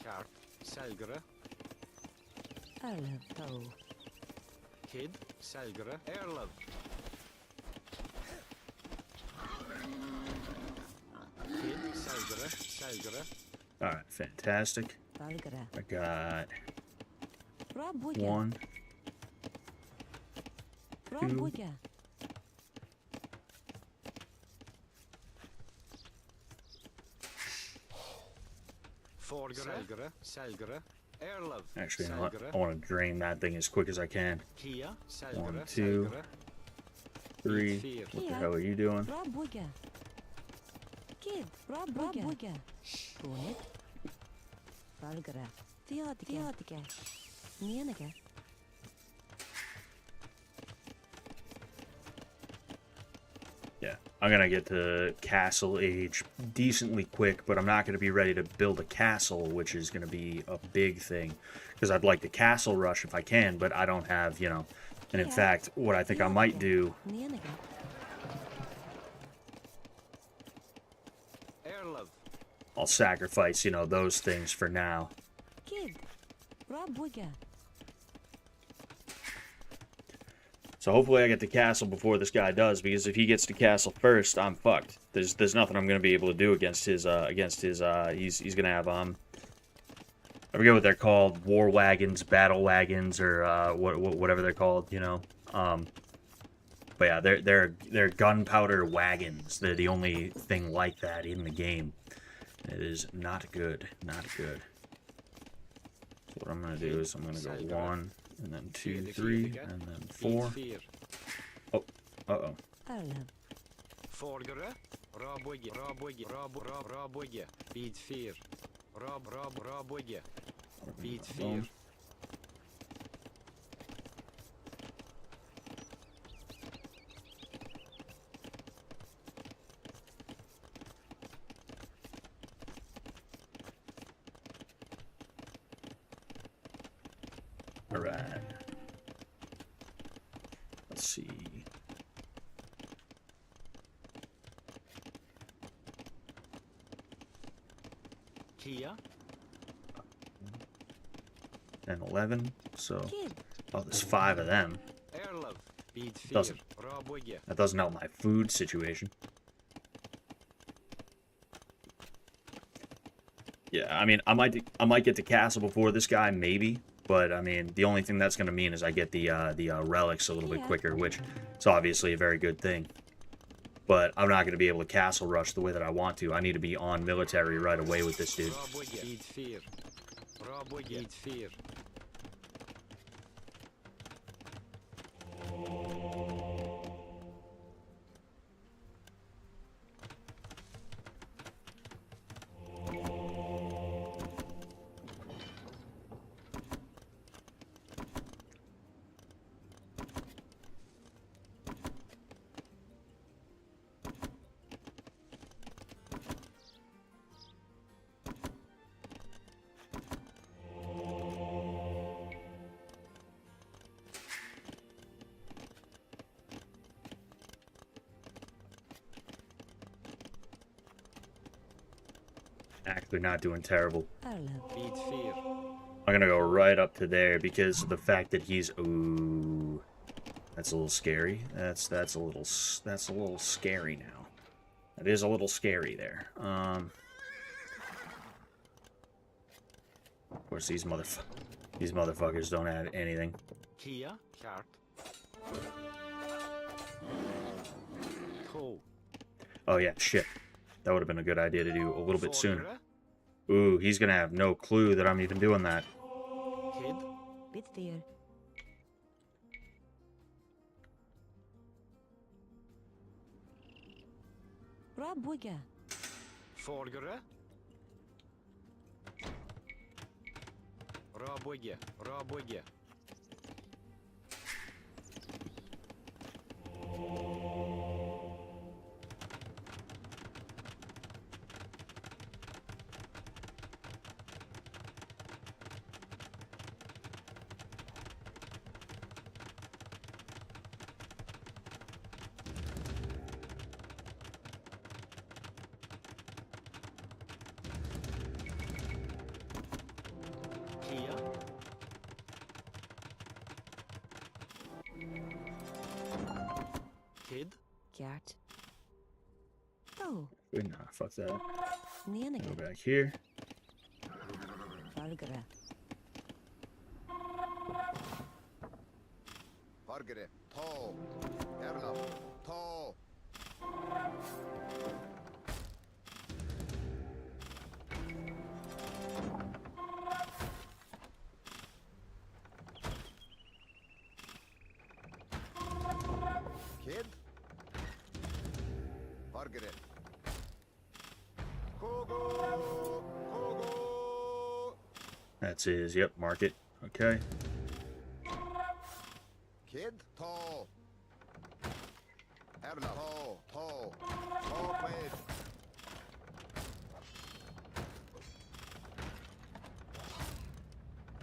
Kjart. Selgere. Arlov. Toe. Kid. Selgere. Erlov. Kid. Selgere. Selgere. Alright, fantastic. Valgere. I got Raboye. 1, Raboye. Forgere. Selgere. Selgere. Erlov. actually, you know what? Selgere. I want to drain that thing as quick as I can. Kia. 1, Selgere. 2, Selgere. 3. Fear. What the hell are you doing? Raboye. Kid. Raboye. Punit. Valgere. Theotike. Nienike. Yeah, I'm gonna get to castle age decently quick, but I'm not gonna be ready to build a castle, which is gonna be a big thing. Because I'd like to castle rush if I can, but I don't have, you know. And in fact, what I think I might do, Nienike. Erlov. I'll sacrifice, you know, those things for now. Kid. Raboye. So hopefully I get to castle before this guy does, because if he gets to castle first, I'm fucked. There's nothing I'm gonna be able to do against his he's gonna have I forget what they're called, war wagons, battle wagons, or whatever they're called, you know. But yeah, they're gunpowder wagons. They're the only thing like that in the game. It is not good, not good. So what I'm gonna do is I'm gonna go 1, and then 2, 3, and then 4. Fear. Oh, uh-oh. Arlov. Forgere. Raboye. Raboye. Raboye. Beat fear. Raboye. Beat fear. Alright. Let's see. Kia. And 11. So, Kid. oh, there's 5 of them. Erlov. Beat fear. Doesn't. Raboye. That doesn't help my food situation. Yeah, I mean, I might get to castle before this guy, maybe. But I mean, the only thing that's going to mean is I get the relics a little bit Yeah. quicker, which is obviously a very good thing. But I'm not going to be able to castle rush the way that I want to. I need to be on military right away with this dude. Рабоге. Бит фир. Рабоге. Бит фир. Actually not doing terrible. Arlov. Bit fir. I'm going to go right up to there because of the fact that he's... Ooh. That's a little scary. That's a little scary now. That is a little scary there. Of course, these motherfuckers don't add anything. Kia. Kart. Tro. Oh yeah, shit. That would have been a good idea to do a little bit sooner. Folgere. Ooh, he's gonna have no clue that I'm even doing that. Kid. Bit fear. Rabuga. Folgere. Рабоге. Рабоге. Kia. Kid. Kjart. Oh, Good, nah, fuck that. Go Nienige. back here. Valgara. Fargere. To. Erlaf. To. Kid. Fargere. Kogo. Kogo. That's his. Yep, mark it. Okay. Kid. To. Erlaf. To. To. To. Quaid.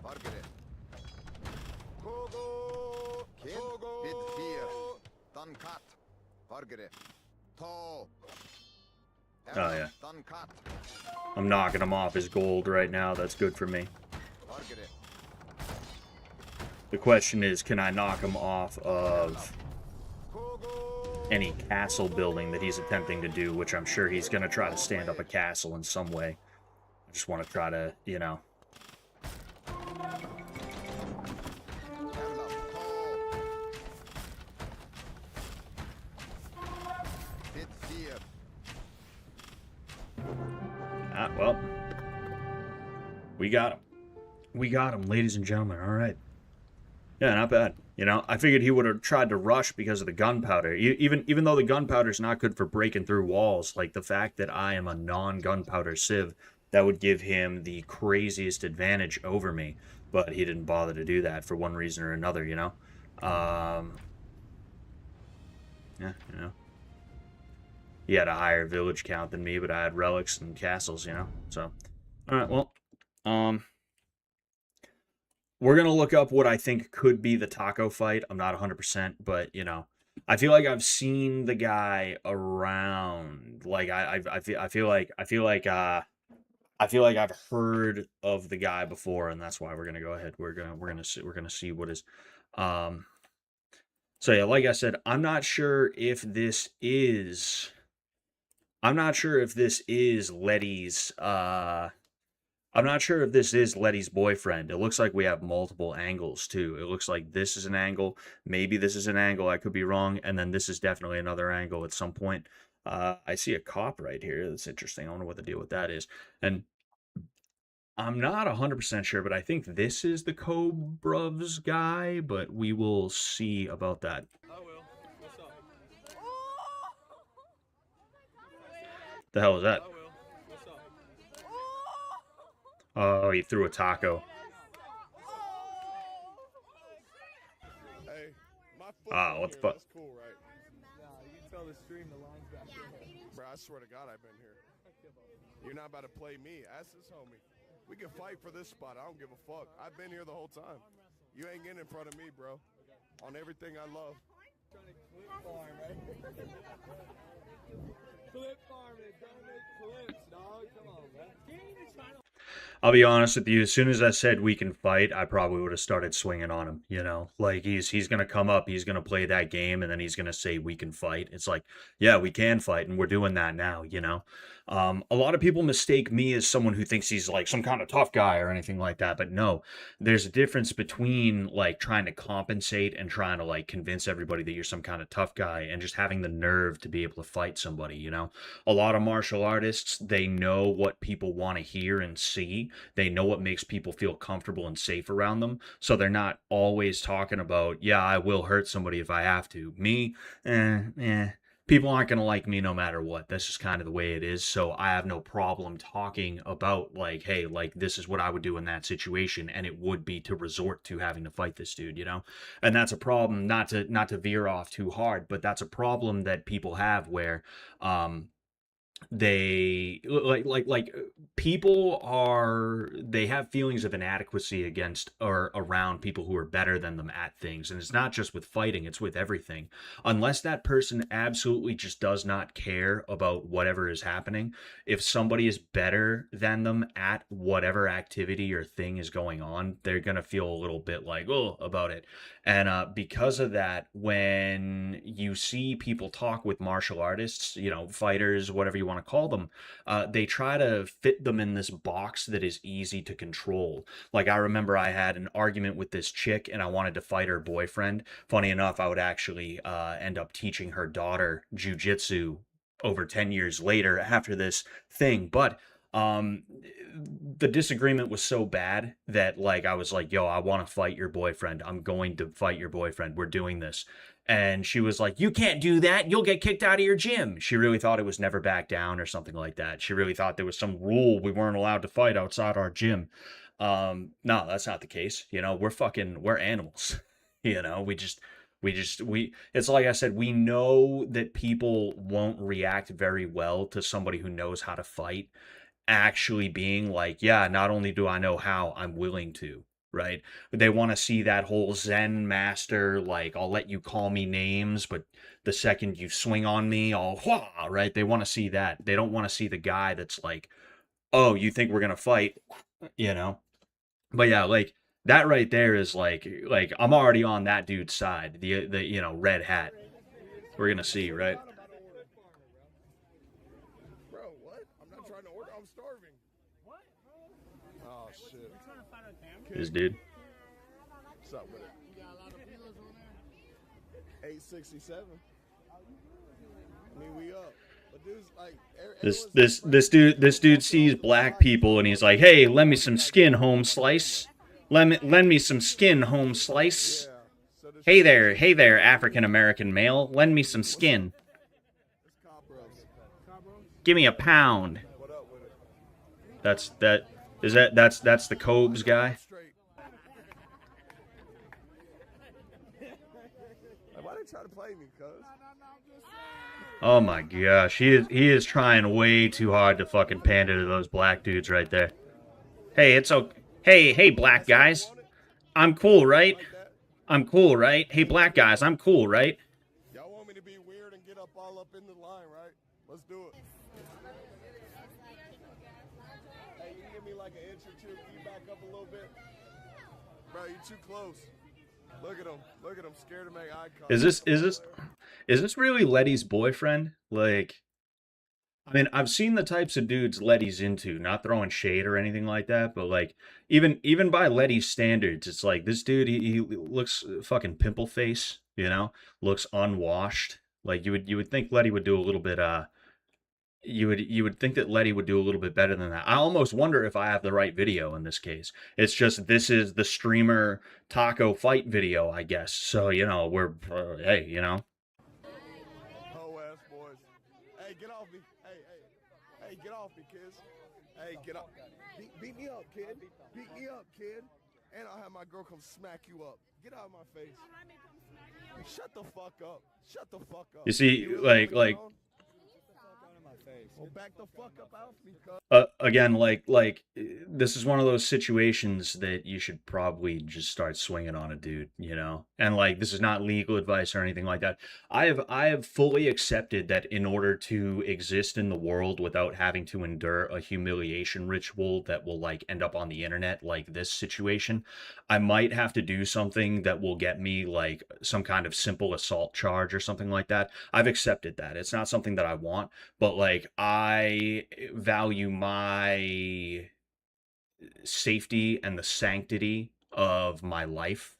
Fargere. Kogo. Kid. Kogo. Bid fear. Done cut. Fargere. To. Oh, yeah. Done cut. I'm knocking him off his gold right now. That's good for me. Fargere. The question is, can I knock him off of Kogo. any castle building that he's attempting to do, which I'm sure he's going to try to stand up a castle in some way. I just want to try to, you know... Erlaf. To. Bid fear. Ah, well, we got him. We got him, ladies and gentlemen. All right. Yeah, not bad. You know, I figured he would have tried to rush because of the gunpowder. Even though the gunpowder is not good for breaking through walls, like the fact that I am a non-gunpowder civ, that would give him the craziest advantage over me. But he didn't bother to do that for one reason or another, you know? Yeah, you know. He had a higher village count than me, but I had relics and castles, you know? So, all right, well, we're going to look up what I think could be the taco fight. I'm not 100%, but, you know, I feel like I've seen the guy around. Like, I feel like I've heard of the guy before, and that's why we're going to go ahead. We're going to see what is, so yeah, like I said, I'm not sure if this is Letty's I'm not sure if this is Letty's boyfriend. It looks like we have multiple angles too. It looks like this is an angle. Maybe this is an angle. I could be wrong. And then this is definitely another angle at some point. I see a cop right here. That's interesting. I wonder what the deal with that is. And I'm not 100% sure, but I think this is the Cobras guy, but we will see about that. The hell is that? Oh, he threw a taco. Hey, my foot Ah, what the fuck? That's cool, right? Nah, you can tell the stream, the lines back there. Bro, I swear to God, I've been here. You're not about to play me. Ask this homie. We can fight for this spot. I don't give a fuck. I've been here the whole time. You ain't getting in front of me, bro. On everything I love. Trying to clip farm, right? Clip farm it. Don't make clips, dog. Come on, man. I'll be honest with you, as soon as I said we can fight, I probably would have started swinging on him, you know? Like, he's going to come up, he's going to play that game, and then he's going to say we can fight. It's like, yeah, we can fight, and we're doing that now, you know? A lot of people mistake me as someone who thinks he's, like, some kind of tough guy or anything like that, but no. There's a difference between, like, trying to compensate and trying to, like, convince everybody that you're some kind of tough guy and just having the nerve to be able to fight somebody, you know? A lot of martial artists, they know what people want to hear and see. They know what makes people feel comfortable and safe around them. So they're not always talking about, yeah, I will hurt somebody if I have to. Me, people aren't going to like me no matter what. That's just kind of the way it is. So I have no problem talking about, like, hey, like, this is what I would do in that situation. And it would be to resort to having to fight this dude, you know? And that's a problem, not to veer off too hard, but that's a problem that people have where, they people they have feelings of inadequacy against or around people who are better than them at things, and it's not just with fighting, it's with everything. Unless that person absolutely just does not care about whatever is happening, if somebody is better than them at whatever activity or thing is going on, they're gonna feel a little bit like, oh, about it. And because of that, when you see people talk with martial artists, you know, fighters, whatever you want to call them, they try to fit them in this box that is easy to control. Like, I remember I had an argument with this chick and I wanted to fight her boyfriend. Funny enough, I would actually end up teaching her daughter jujitsu over 10 years later after this thing. But the disagreement was so bad that, like, I was like, yo, I want to fight your boyfriend. I'm going to fight your boyfriend. We're doing this. And she was like, you can't do that. You'll get kicked out of your gym. She really thought it was never back down or something like that. She really thought there was some rule we weren't allowed to fight outside our gym. No, that's not the case. You know, we're animals. You know, it's like I said, we know that people won't react very well to somebody who knows how to fight actually being like, yeah, not only do I know how, I'm willing to, right? But they want to see that whole Zen master, like, I'll let you call me names, but the second you swing on me, I'll, wah, right? They want to see that. They don't want to see the guy that's like, oh, you think we're going to fight, you know? But yeah, like, that right there is like I'm already on that dude's side, the you know, red hat. We're going to see, right? Bro, what? I'm not trying to order. I'm starving. What? Oh, shit. You trying to fight a damn This dude. What's up with it? 867. I mean, we up. But dude's like, This dude sees black people and he's like, hey, lend me some skin, home slice. Lend me some skin, home slice. so this Hey there, African American male. Lend me some skin. cop bros. Give me a pound. What up with it? That's the Cobes guy. Straight. Like, why they try to play me, cuz? Oh my gosh, he is trying way too hard to fucking pander to those black dudes right there. Hey, it's okay. Hey, black guys. I'm cool, right? I'm cool, right? Hey, black guys, I'm cool, right? Y'all want me to be weird and get up all up in the line, right? Let's do it. Hey, you give me like an inch or two. Can you back up a little bit? Bro, you're too close. Look at him. Look at him. Scared to make eye contact. Is this really Letty's boyfriend? Like, I mean, I've seen the types of dudes Letty's into, not throwing shade or anything like that, but like even by Letty's standards, it's like this dude he looks fucking pimple face, you know, looks unwashed. Like you would think Letty would do a little bit you would think that Letty would do a little bit better than that. I almost wonder if I have the right video in this case. It's just this is the streamer taco fight video, I guess. So, you know, we're hey, you know. Ho ass boys. Hey, get off me. Hey, get off me, kids. Hey, get off. Beat me up, kid. Beat me up, kid. And I'll have my girl come smack you up. Get out of my face. Shut the fuck up. Shut the fuck up. You see, really like well, back the fuck up out me, cuz. again, this is one of those situations that you should probably just start swinging on a dude, you know. And like, this is not legal advice or anything like that. I have fully accepted that in order to exist in the world without having to endure a humiliation ritual that will like end up on the internet, like this situation, I might have to do something that will get me like some kind of simple assault charge or something like that. I've accepted that. It's not something that I want, but like I value my safety and the sanctity of my life,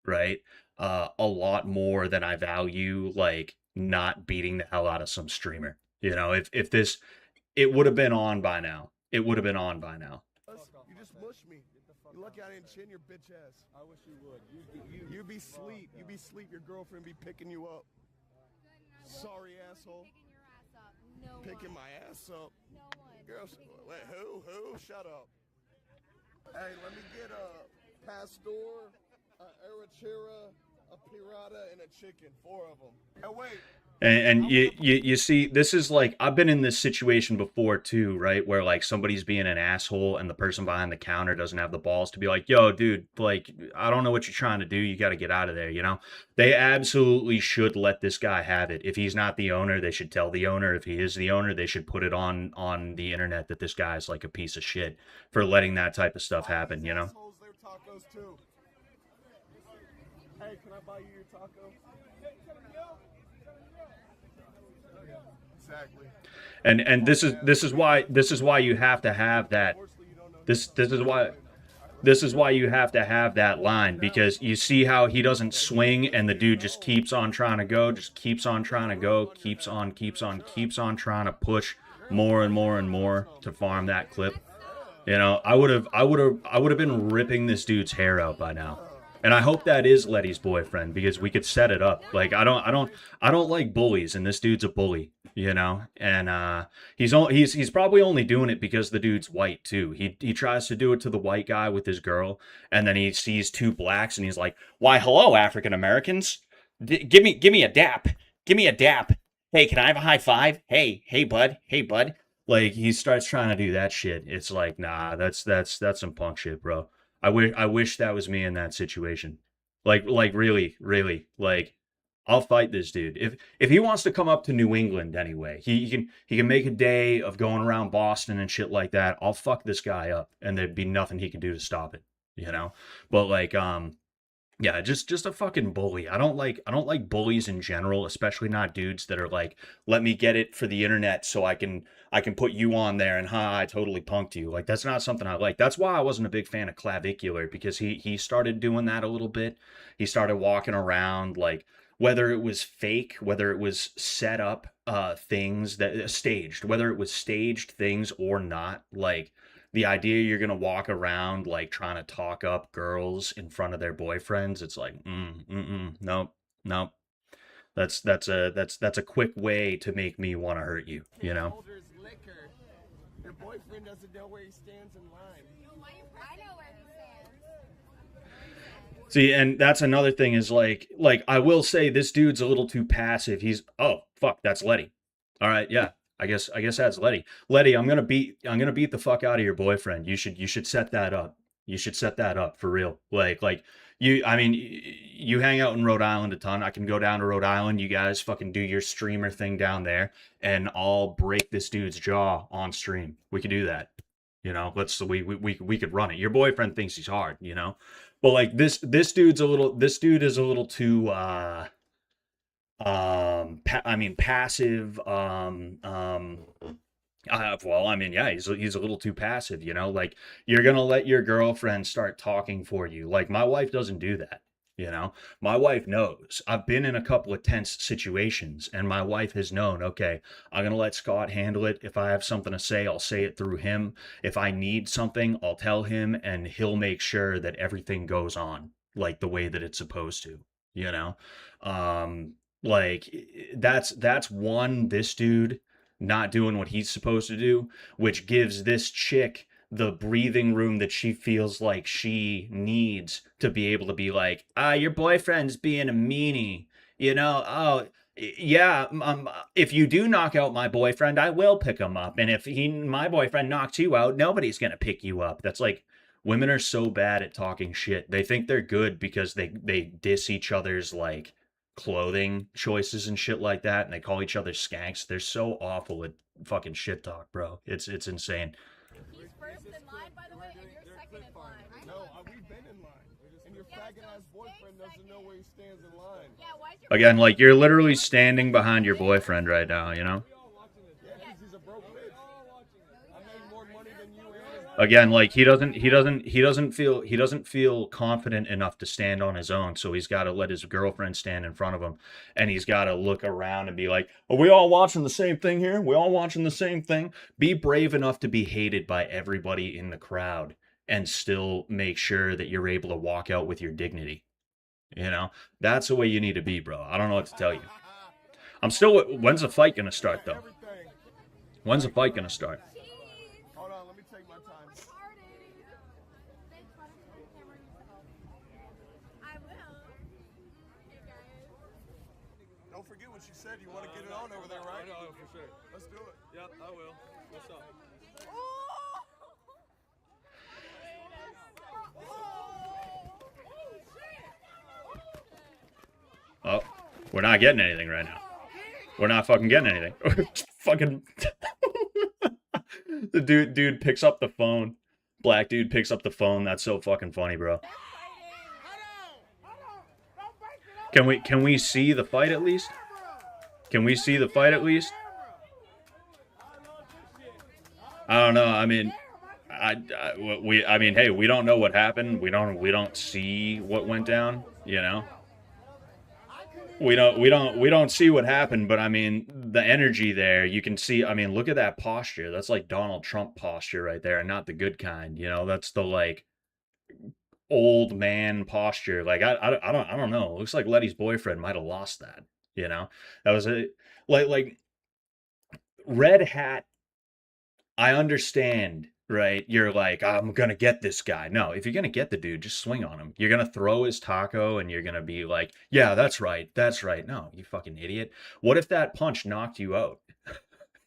right? A lot more than I value like not beating the hell out of some streamer. You know, if this it would have been on by now. It would have been on by now. You just mush me. You're lucky I didn't chin your bitch ass. I wish you would. You be sleep. You be sleep. Your girlfriend be picking you up. Sorry, asshole. Picking my ass up. Girl, wait, who? Shut up. Hey, let me get a pastor, a arrachera, a pirata, and a chicken. 4 of them. Hey, wait. And you see, this is like I've been in this situation before too, right? Where like somebody's being an asshole and the person behind the counter doesn't have the balls to be like, "Yo, dude, like I don't know what you're trying to do. You got to get out of there." You know, they absolutely should let this guy have it. If he's not the owner, they should tell the owner. If he is the owner, they should put it on the internet that this guy's like a piece of shit for letting that type of stuff happen. You know. Assholes, their tacos too. Hey, can I buy you your taco? Exactly. And this is why you have to have that this is why you have to have that line, because you see how he doesn't swing and the dude just keeps on trying to go, just keeps on trying to go, keeps on trying to push more and more and more to farm that clip. You know, I would have been ripping this dude's hair out by now. And I hope that is Letty's boyfriend, because we could set it up. Like I don't like bullies, and this dude's a bully, you know. And he's probably only doing it because the dude's white too. He tries to do it to the white guy with his girl, and then he sees 2 blacks, and he's like, "Why, hello, African Americans. Give me a dap. Give me a dap. Hey, can I have a high five? Hey bud. Hey bud." Like he starts trying to do that shit. It's like, nah, that's some punk shit, bro. I wish that was me in that situation. Like really. Like I'll fight this dude. If he wants to come up to New England anyway, he can make a day of going around Boston and shit like that. I'll fuck this guy up, and there'd be nothing he could do to stop it, you know? But like yeah, just a fucking bully. I don't like bullies in general, especially not dudes that are like, let me get it for the internet so I can put you on there and I totally punked you. Like that's not something I like. That's why I wasn't a big fan of Clavicular, because he started doing that a little bit. He started walking around like, whether it was fake, whether it was set up things that staged, whether it was staged things or not, like the idea you're gonna walk around like trying to talk up girls in front of their boyfriends, it's like, nope, nope. That's a quick way to make me want to hurt you, you know. Hold his liquor. Your boyfriend doesn't know where he stands in line. I know where he stands. See, and that's another thing is like I will say this dude's a little too passive. He's oh fuck, that's Letty. All right, yeah. I guess that's Letty. Letty, I'm gonna beat the fuck out of your boyfriend. You should set that up. You should set that up for real. Like I mean, you hang out in Rhode Island a ton. I can go down to Rhode Island. You guys fucking do your streamer thing down there, and I'll break this dude's jaw on stream. We could do that. You know, we could run it. Your boyfriend thinks he's hard, you know, but like this dude is a little too I mean, passive. Well, I mean, yeah, he's a little too passive, you know. Like you're gonna let your girlfriend start talking for you. Like my wife doesn't do that, you know. My wife knows. I've been in a couple of tense situations, and my wife has known. Okay, I'm gonna let Scott handle it. If I have something to say, I'll say it through him. If I need something, I'll tell him, and he'll make sure that everything goes on like the way that it's supposed to, you know. Um, like that's one, this dude not doing what he's supposed to do, which gives this chick the breathing room that she feels like she needs to be able to be like, your boyfriend's being a meanie, you know. Oh, yeah. If you do knock out my boyfriend, I will pick him up, and if my boyfriend knocks you out, nobody's gonna pick you up. That's like, women are so bad at talking shit. They think they're good because they diss each other's like clothing choices and shit like that, and they call each other skanks. They're so awful at fucking shit talk, bro. It's insane. He's first in line, by the way, and you're second in line. No, we've been in line. And your faggot ass boyfriend doesn't know where he stands in line. Yeah, why is your Again, like you're literally standing behind your boyfriend right now, you know? Yeah, because he's a broke bitch. I made more money than you and Again, like he doesn't feel confident enough to stand on his own, so he's got to let his girlfriend stand in front of him, and he's got to look around and be like, "Are we all watching the same thing here? We all watching the same thing?" Be brave enough to be hated by everybody in the crowd and still make sure that you're able to walk out with your dignity. You know, that's the way you need to be, bro. I don't know what to tell you. I'm still. When's the fight gonna start, though? everything. When's the fight gonna start? Hold on, let me take my time. I will. Hey guys. Don't forget what she said. You want to get it on over there, right? I know, for sure. Let's do it. Yep, I will. What's up? Oh, we're not getting anything right now. We're not fucking getting anything. Fucking the dude picks up the phone. Black dude picks up the phone. That's so fucking funny, bro. Can we see the fight at least? Can we see the fight at least? I don't know. I mean, I mean, hey, we don't know what happened. We don't see what went down, you know? We don't see what happened, but I mean, the energy there, you can see. I mean, look at that posture. That's like Donald Trump posture right there, and not the good kind, you know? That's the like old man posture. Like I don't know. It looks like Letty's boyfriend might have lost that, you know? That was a like red hat. I understand, right? You're like, I'm gonna get this guy. No, if you're gonna get the dude, just swing on him. You're gonna throw his taco and you're gonna be like, yeah, that's right. That's right. No, you fucking idiot. What if that punch knocked you out?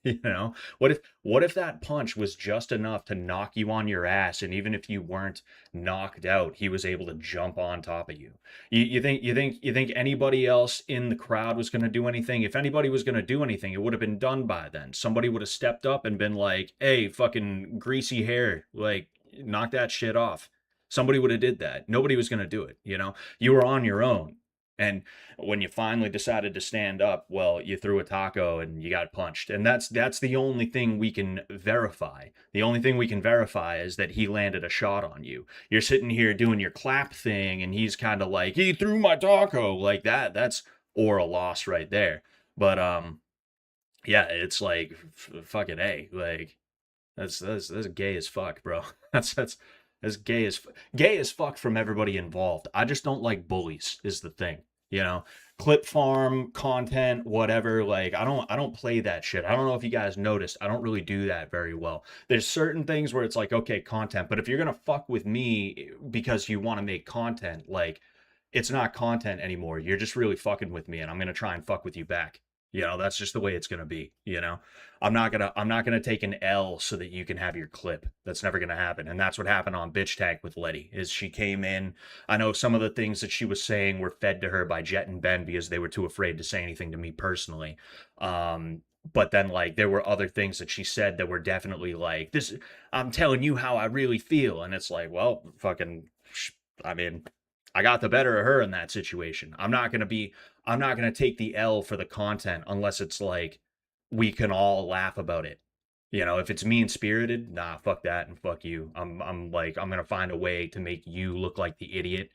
You know, what if that punch was just enough to knock you on your ass, and even if you weren't knocked out, he was able to jump on top of you? You think anybody else in the crowd was going to do anything? If anybody was going to do anything, it would have been done by then. Somebody would have stepped up and been like, "Hey, fucking greasy hair, like knock that shit off." Somebody would have did that. Nobody was going to do it, you know? You were on your own. And when you finally decided to stand up, well, you threw a taco and you got punched. And that's the only thing we can verify. The only thing we can verify is that he landed a shot on you. You're sitting here doing your clap thing, and he's kind of like, he threw my taco like that. That's oral loss right there. But yeah, it's like fucking A. Like that's gay as fuck, bro. That's gay as fuck from everybody involved. I just don't like bullies is the thing. You know, clip farm content, whatever. Like I don't play that shit. I don't know if you guys noticed. I don't really do that very well. There's certain things where it's like, okay, content, but if you're gonna fuck with me because you want to make content, like it's not content anymore. You're just really fucking with me, and I'm gonna try and fuck with you back. You know, that's just the way it's gonna be. You know, I'm not gonna take an L so that you can have your clip. That's never gonna happen. And that's what happened on Bitch Tag with Letty. Is she came in. I know some of the things that she was saying were fed to her by Jet and Ben because they were too afraid to say anything to me personally. But then like there were other things that she said that were definitely like this. I'm telling you how I really feel, and it's like, well, fucking. I mean, I got the better of her in that situation. I'm I'm not going to take the L for the content unless it's like we can all laugh about it. You know, if it's mean spirited, nah, fuck that and fuck you. I'm like, I'm gonna find a way to make you look like the idiot.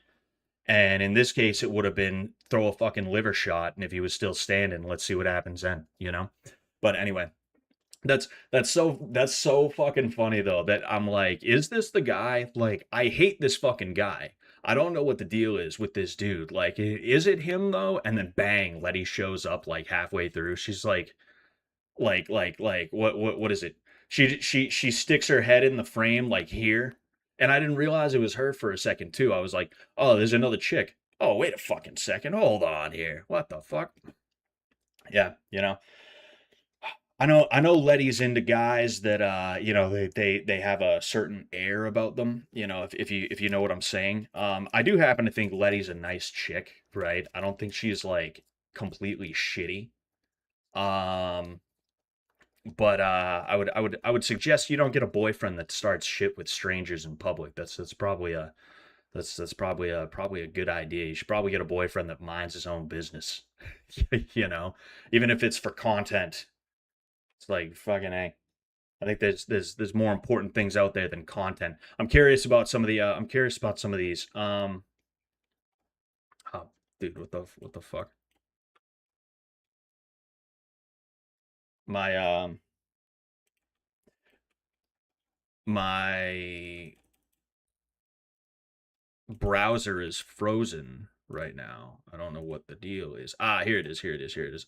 And in this case, it would have been throw a fucking liver shot, and if he was still standing, let's see what happens then, you know? But anyway, that's so fucking funny though, that I'm like, is this the guy? Like, I hate this fucking guy. I don't know what the deal is with this dude. Like, is it him though? And then bang, Letty shows up like halfway through. She's like what is it? She sticks her head in the frame like here, and I didn't realize it was her for a second too. I was like, oh, there's another chick. Oh, wait a fucking second, hold on here. What the fuck? Yeah, you know. I know Letty's into guys that you know, they have a certain air about them, you know, if you know what I'm saying. I do happen to think Letty's a nice chick, right? I don't think she's like completely shitty. Um But I would suggest you don't get a boyfriend that starts shit with strangers in public. That's probably a good idea. You should probably get a boyfriend that minds his own business. You know, even if it's for content. It's like fucking A. I think there's more important things out there than content. I'm curious about some of these. Oh, dude, what the fuck? My my browser is frozen right now. I don't know what the deal is. Ah, here it is. Here it is. Here it is.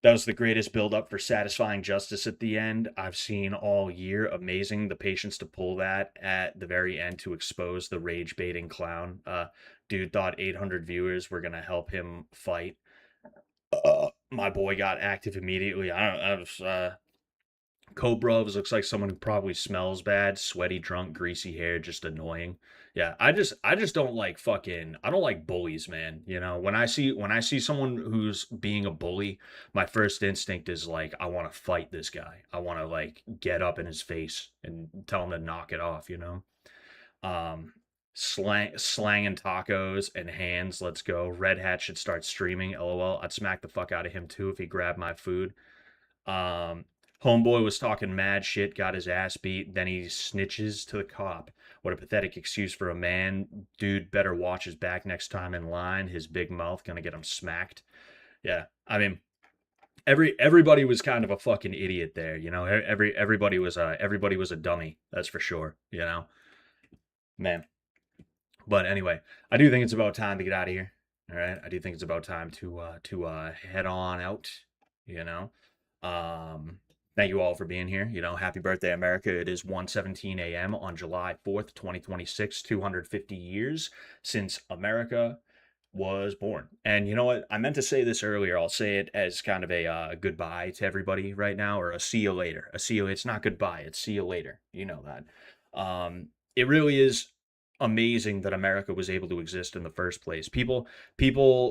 That was the greatest build up for satisfying justice at the end I've seen all year. Amazing. The patience to pull that at the very end to expose the rage baiting clown. Dude thought 800 viewers were gonna help him fight. My boy got active immediately. I was Cobras looks like someone who probably smells bad, sweaty, drunk, greasy hair, just annoying. Yeah, I just don't like fucking I don't like bullies, man. You know, when I see someone who's being a bully, my first instinct is like I want to fight this guy. I want to like get up in his face and tell him to knock it off, you know? Um slanging tacos and hands, let's go. Red Hat should start streaming. LOL. I'd smack the fuck out of him too if he grabbed my food. Um, Homeboy was talking mad shit, got his ass beat, then he snitches to the cop. What a pathetic excuse for a man. Dude better watch his back next time in line. His big mouth gonna get him smacked. Yeah, I mean, everybody was kind of a fucking idiot there, you know. Everybody was a dummy. That's for sure, you know. Man. But anyway, I do think it's about time to get out of here. All right, I do think it's about time to head on out. You know, thank you all for being here. You know, happy birthday, America! It is 1:17 a.m. on July 4th, 2026. 250 years since America was born. And you know what? I meant to say this earlier. I'll say it as kind of a goodbye to everybody right now, or a see you later. A see you. It's not goodbye. It's see you later. You know that. It really is amazing that America was able to exist in the first place. People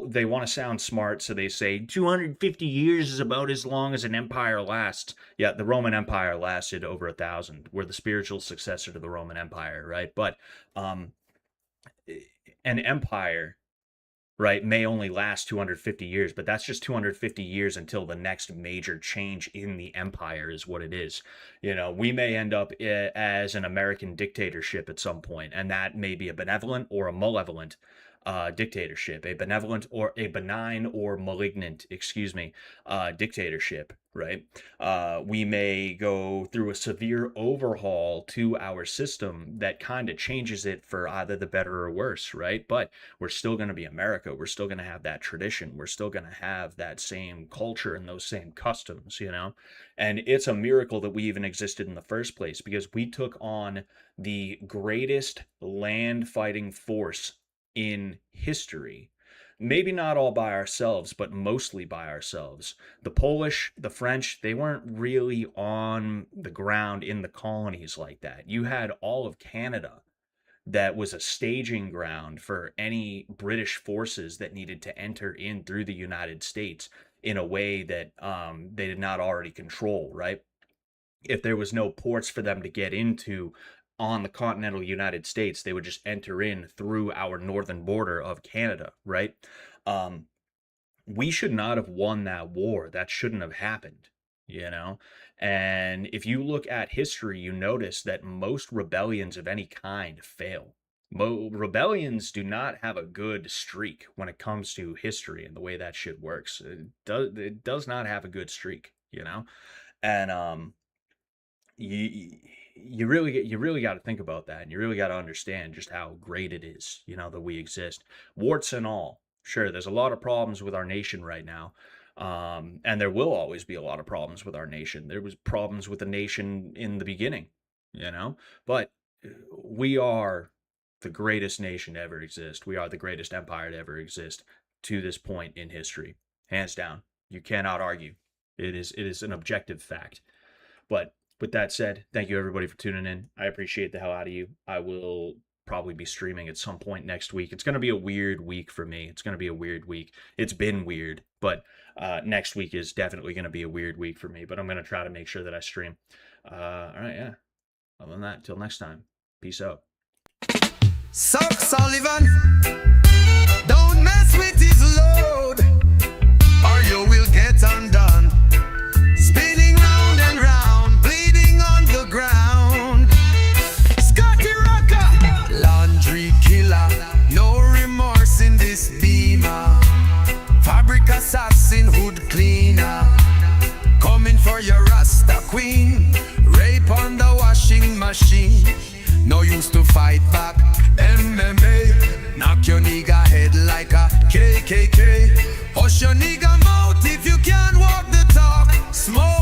they want to sound smart, so they say 250 years is about as long as an empire lasts. Yeah, the Roman Empire lasted over 1,000. We're the spiritual successor to the Roman Empire, right? But an empire, right, may only last 250 years, but that's just 250 years until the next major change in the empire is what it is. You know, we may end up as an American dictatorship at some point, and that may be a benevolent or a malevolent dictatorship, a benevolent or a benign or malignant, dictatorship, right? We may go through a severe overhaul to our system that kind of changes it for either the better or worse, right? But we're still going to be America. We're still going to have that tradition. We're still going to have that same culture and those same customs, you know? And it's a miracle that we even existed in the first place, because we took on the greatest land fighting force in history. Maybe not all by ourselves, but mostly by ourselves. The Polish, the French, they weren't really on the ground in the colonies like that. You had all of Canada that was a staging ground for any British forces that needed to enter in through the United States in a way that they did not already control, right? If there was no ports for them to get into, on the continental United States. They would just enter in through our northern border of Canada, right? We should not have won that war. That shouldn't have happened, you know? And if you look at history, you notice that most rebellions of any kind fail. Rebellions do not have a good streak when it comes to history and the way that shit works. It does not have a good streak, you know? And you really got to think about that, and you really got to understand just how great it is, you know, that we exist, warts and all. Sure, there's a lot of problems with our nation right now, and there will always be a lot of problems with our nation. There was problems with the nation in the beginning, you know, but we are the greatest nation to ever exist. We are the greatest empire to ever exist to this point in history, hands down. You cannot argue. It is an objective fact. But with that said, thank you everybody for tuning in. I appreciate the hell out of you. I will probably be streaming at some point next week. It's going to be a weird week for me. It's going to be a weird week. It's been weird, but next week is definitely going to be a weird week for me, but I'm going to try to make sure that I stream. All right, yeah. Other than that, until next time, peace out. Suck Sullivan, don't mess with his load, or you will get undone. Spinning round and round, bleeding on the ground. Scotty Rocker, laundry killer, no remorse in this beamer. Fabric assassin, hood cleaner, coming for your Rasta queen. Rape on the washing machine, no use to fight back. MMA, knock your nigga head like a KKK. Hush your nigga mouth if you can't walk the talk. Smoke